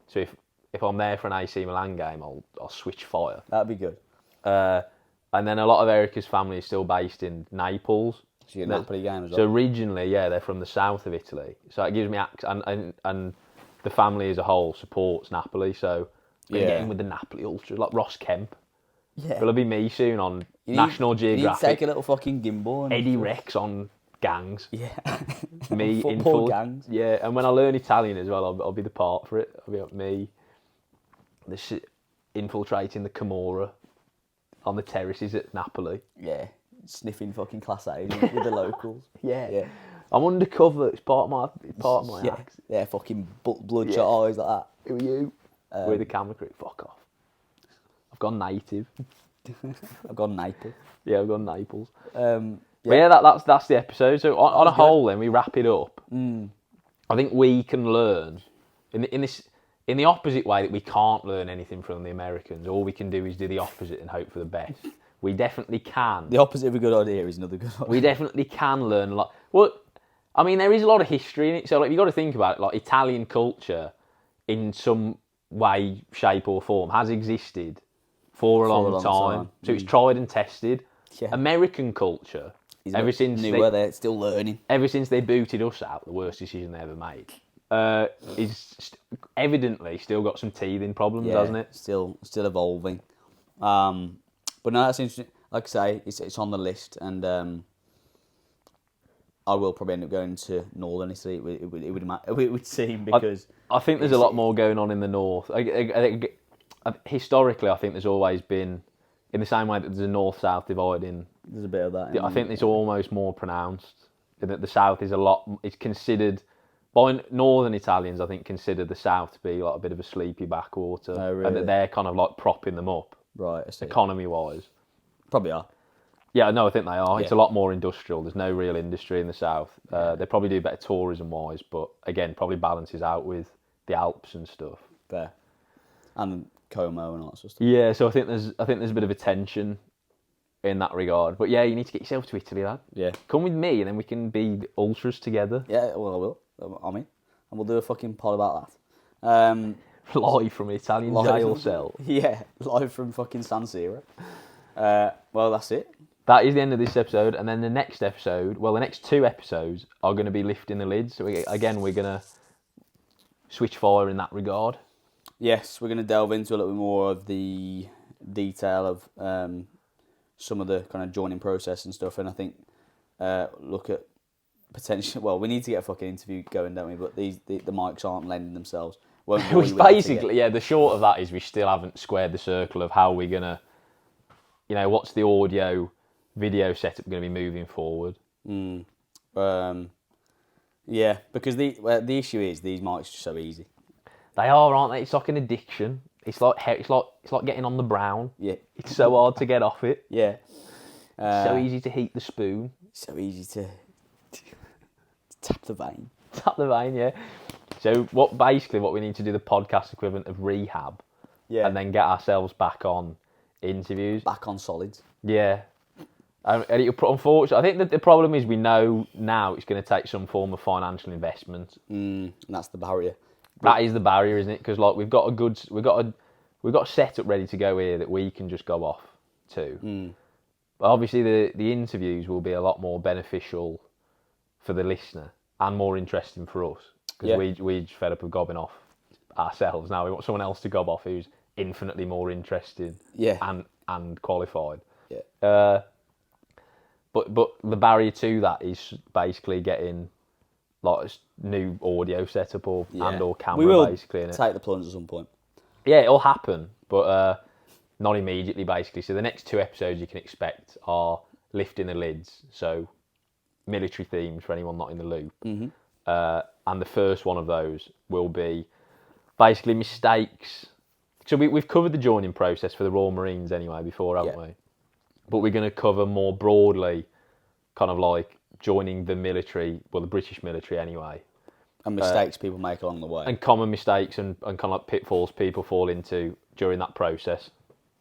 [SPEAKER 2] So if I'm there for an AC Milan game, I'll switch fire.
[SPEAKER 1] That'd be good.
[SPEAKER 2] And then a lot of Erica's family is still based in Naples.
[SPEAKER 1] So you're Napoli game as well.
[SPEAKER 2] So originally, they're from the south of Italy. So it gives me access, and the family as a whole supports Napoli. So I'm getting with the Napoli ultras, like Ross Kemp.
[SPEAKER 1] Yeah.
[SPEAKER 2] It'll be me soon on National Geographic.
[SPEAKER 1] You need to take a little fucking gimbal. And
[SPEAKER 2] Eddie Rex on gangs.
[SPEAKER 1] Yeah.
[SPEAKER 2] Me
[SPEAKER 1] football
[SPEAKER 2] in full
[SPEAKER 1] gangs.
[SPEAKER 2] Yeah, and when I learn Italian as well, I'll be the part for it. I'll be like me, infiltrating the Camorra on the terraces at Napoli.
[SPEAKER 1] Yeah, sniffing fucking Class A with the locals.
[SPEAKER 2] Yeah. I'm undercover. It's part of my act.
[SPEAKER 1] Yeah, fucking bloodshot eyes like that.
[SPEAKER 2] Who are you? With the camera crew. Fuck off. I've gone native.
[SPEAKER 1] I've gone Naples.
[SPEAKER 2] Yeah, I've gone Naples.
[SPEAKER 1] Yeah,
[SPEAKER 2] but that's the episode. So on a whole, then we wrap it up. I think we can learn in the opposite way that we can't learn anything from the Americans. All we can do is do the opposite and hope for the best. We definitely can.
[SPEAKER 1] The opposite of a good idea is another good idea.
[SPEAKER 2] We definitely can learn a lot. Well, I mean, there is a lot of history in it. So, you've got to think about it. Like, Italian culture, in some way, shape, or form, has existed for a long time. So it's tried and tested. Yeah. American culture, ever since
[SPEAKER 1] they're still learning.
[SPEAKER 2] Ever since they booted us out, the worst decision they ever made, is evidently still got some teething problems, hasn't it?
[SPEAKER 1] Still evolving. But no, that's interesting. Like I say, it's on the list, and I will probably end up going to Northern Italy. It would seem, because
[SPEAKER 2] I think there's a lot more going on in the north. Historically, I think there's always been, in the same way that there's a north-south divide
[SPEAKER 1] there's a bit of that.
[SPEAKER 2] I think it's almost more pronounced. That the south is it's considered, by Northern Italians, I think, consider the south to be like a bit of a sleepy backwater.
[SPEAKER 1] Oh, really?
[SPEAKER 2] And that they're kind of like propping them up,
[SPEAKER 1] right?
[SPEAKER 2] Economy-wise.
[SPEAKER 1] Probably are.
[SPEAKER 2] Yeah, no, I think they are.
[SPEAKER 1] Yeah.
[SPEAKER 2] It's a lot more industrial. There's no real industry in the south. They probably do better tourism-wise, but again, probably balances out with the Alps and stuff.
[SPEAKER 1] Fair. And Como and all that sort of stuff.
[SPEAKER 2] Yeah, so I think there's a bit of a tension in that regard. But yeah, you need to get yourself to Italy, lad.
[SPEAKER 1] Yeah.
[SPEAKER 2] Come with me, and then we can be ultras together.
[SPEAKER 1] Yeah, well, I will. I'm in. And we'll do a fucking pod about that.
[SPEAKER 2] Live from an Italian jail cell.
[SPEAKER 1] Yeah, live from fucking San Siro. Well, that's it.
[SPEAKER 2] That is the end of this episode, and then the next episode, the next 2 episodes are going to be lifting the lid. So we're going to switch fire in that regard.
[SPEAKER 1] Yes, we're going to delve into a little bit more of the detail of some of the kind of joining process and stuff, and I think look at potential. Well, we need to get a fucking interview going, don't we? But the mics aren't lending themselves.
[SPEAKER 2] Which basically, the short of that is we still haven't squared the circle of how we're gonna, what's the audio video setup going to be moving forward.
[SPEAKER 1] Yeah, because the issue is these mics are so easy.
[SPEAKER 2] They are, aren't they? It's like an addiction. It's like getting on the brown.
[SPEAKER 1] Yeah,
[SPEAKER 2] it's so hard to get off it.
[SPEAKER 1] Yeah,
[SPEAKER 2] so easy to heat the spoon.
[SPEAKER 1] So easy to tap the vein.
[SPEAKER 2] Tap the vein, yeah. So what we need to do, the podcast equivalent of rehab. Yeah. And then get ourselves back on interviews.
[SPEAKER 1] Back on solids.
[SPEAKER 2] Yeah. And unfortunately, I think that the problem is we know now it's going to take some form of financial investment.
[SPEAKER 1] And that's the barrier.
[SPEAKER 2] That is the barrier, isn't it? Because we've got a setup ready to go here that we can just go off to. But obviously the interviews will be a lot more beneficial for the listener and more interesting for us, because we just fed up with gobbing off ourselves. Now we want someone else to gob off who's infinitely more interesting. And qualified.
[SPEAKER 1] Yeah.
[SPEAKER 2] But the barrier to that is basically getting like a new audio setup or camera,
[SPEAKER 1] we will
[SPEAKER 2] basically. Innit?
[SPEAKER 1] take the plunge at some point.
[SPEAKER 2] Yeah, it'll happen, but not immediately, basically. So the next 2 episodes you can expect are lifting the lids, so military themes for anyone not in the loop.
[SPEAKER 1] Mm-hmm.
[SPEAKER 2] And the first one of those will be basically mistakes. So we've covered the joining process for the Royal Marines anyway before, haven't we? But we're going to cover more broadly, kind of like joining the military, well, the British military anyway.
[SPEAKER 1] And mistakes people make along the way.
[SPEAKER 2] And common mistakes and kind of like pitfalls people fall into during that process.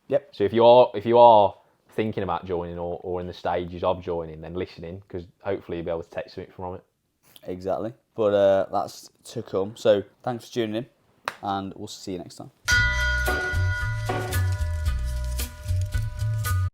[SPEAKER 1] Yep.
[SPEAKER 2] So if you are thinking about joining or in the stages of joining, then listening, because hopefully you'll be able to take something from it.
[SPEAKER 1] Exactly. But that's to come. So thanks for tuning in, and we'll see you next time.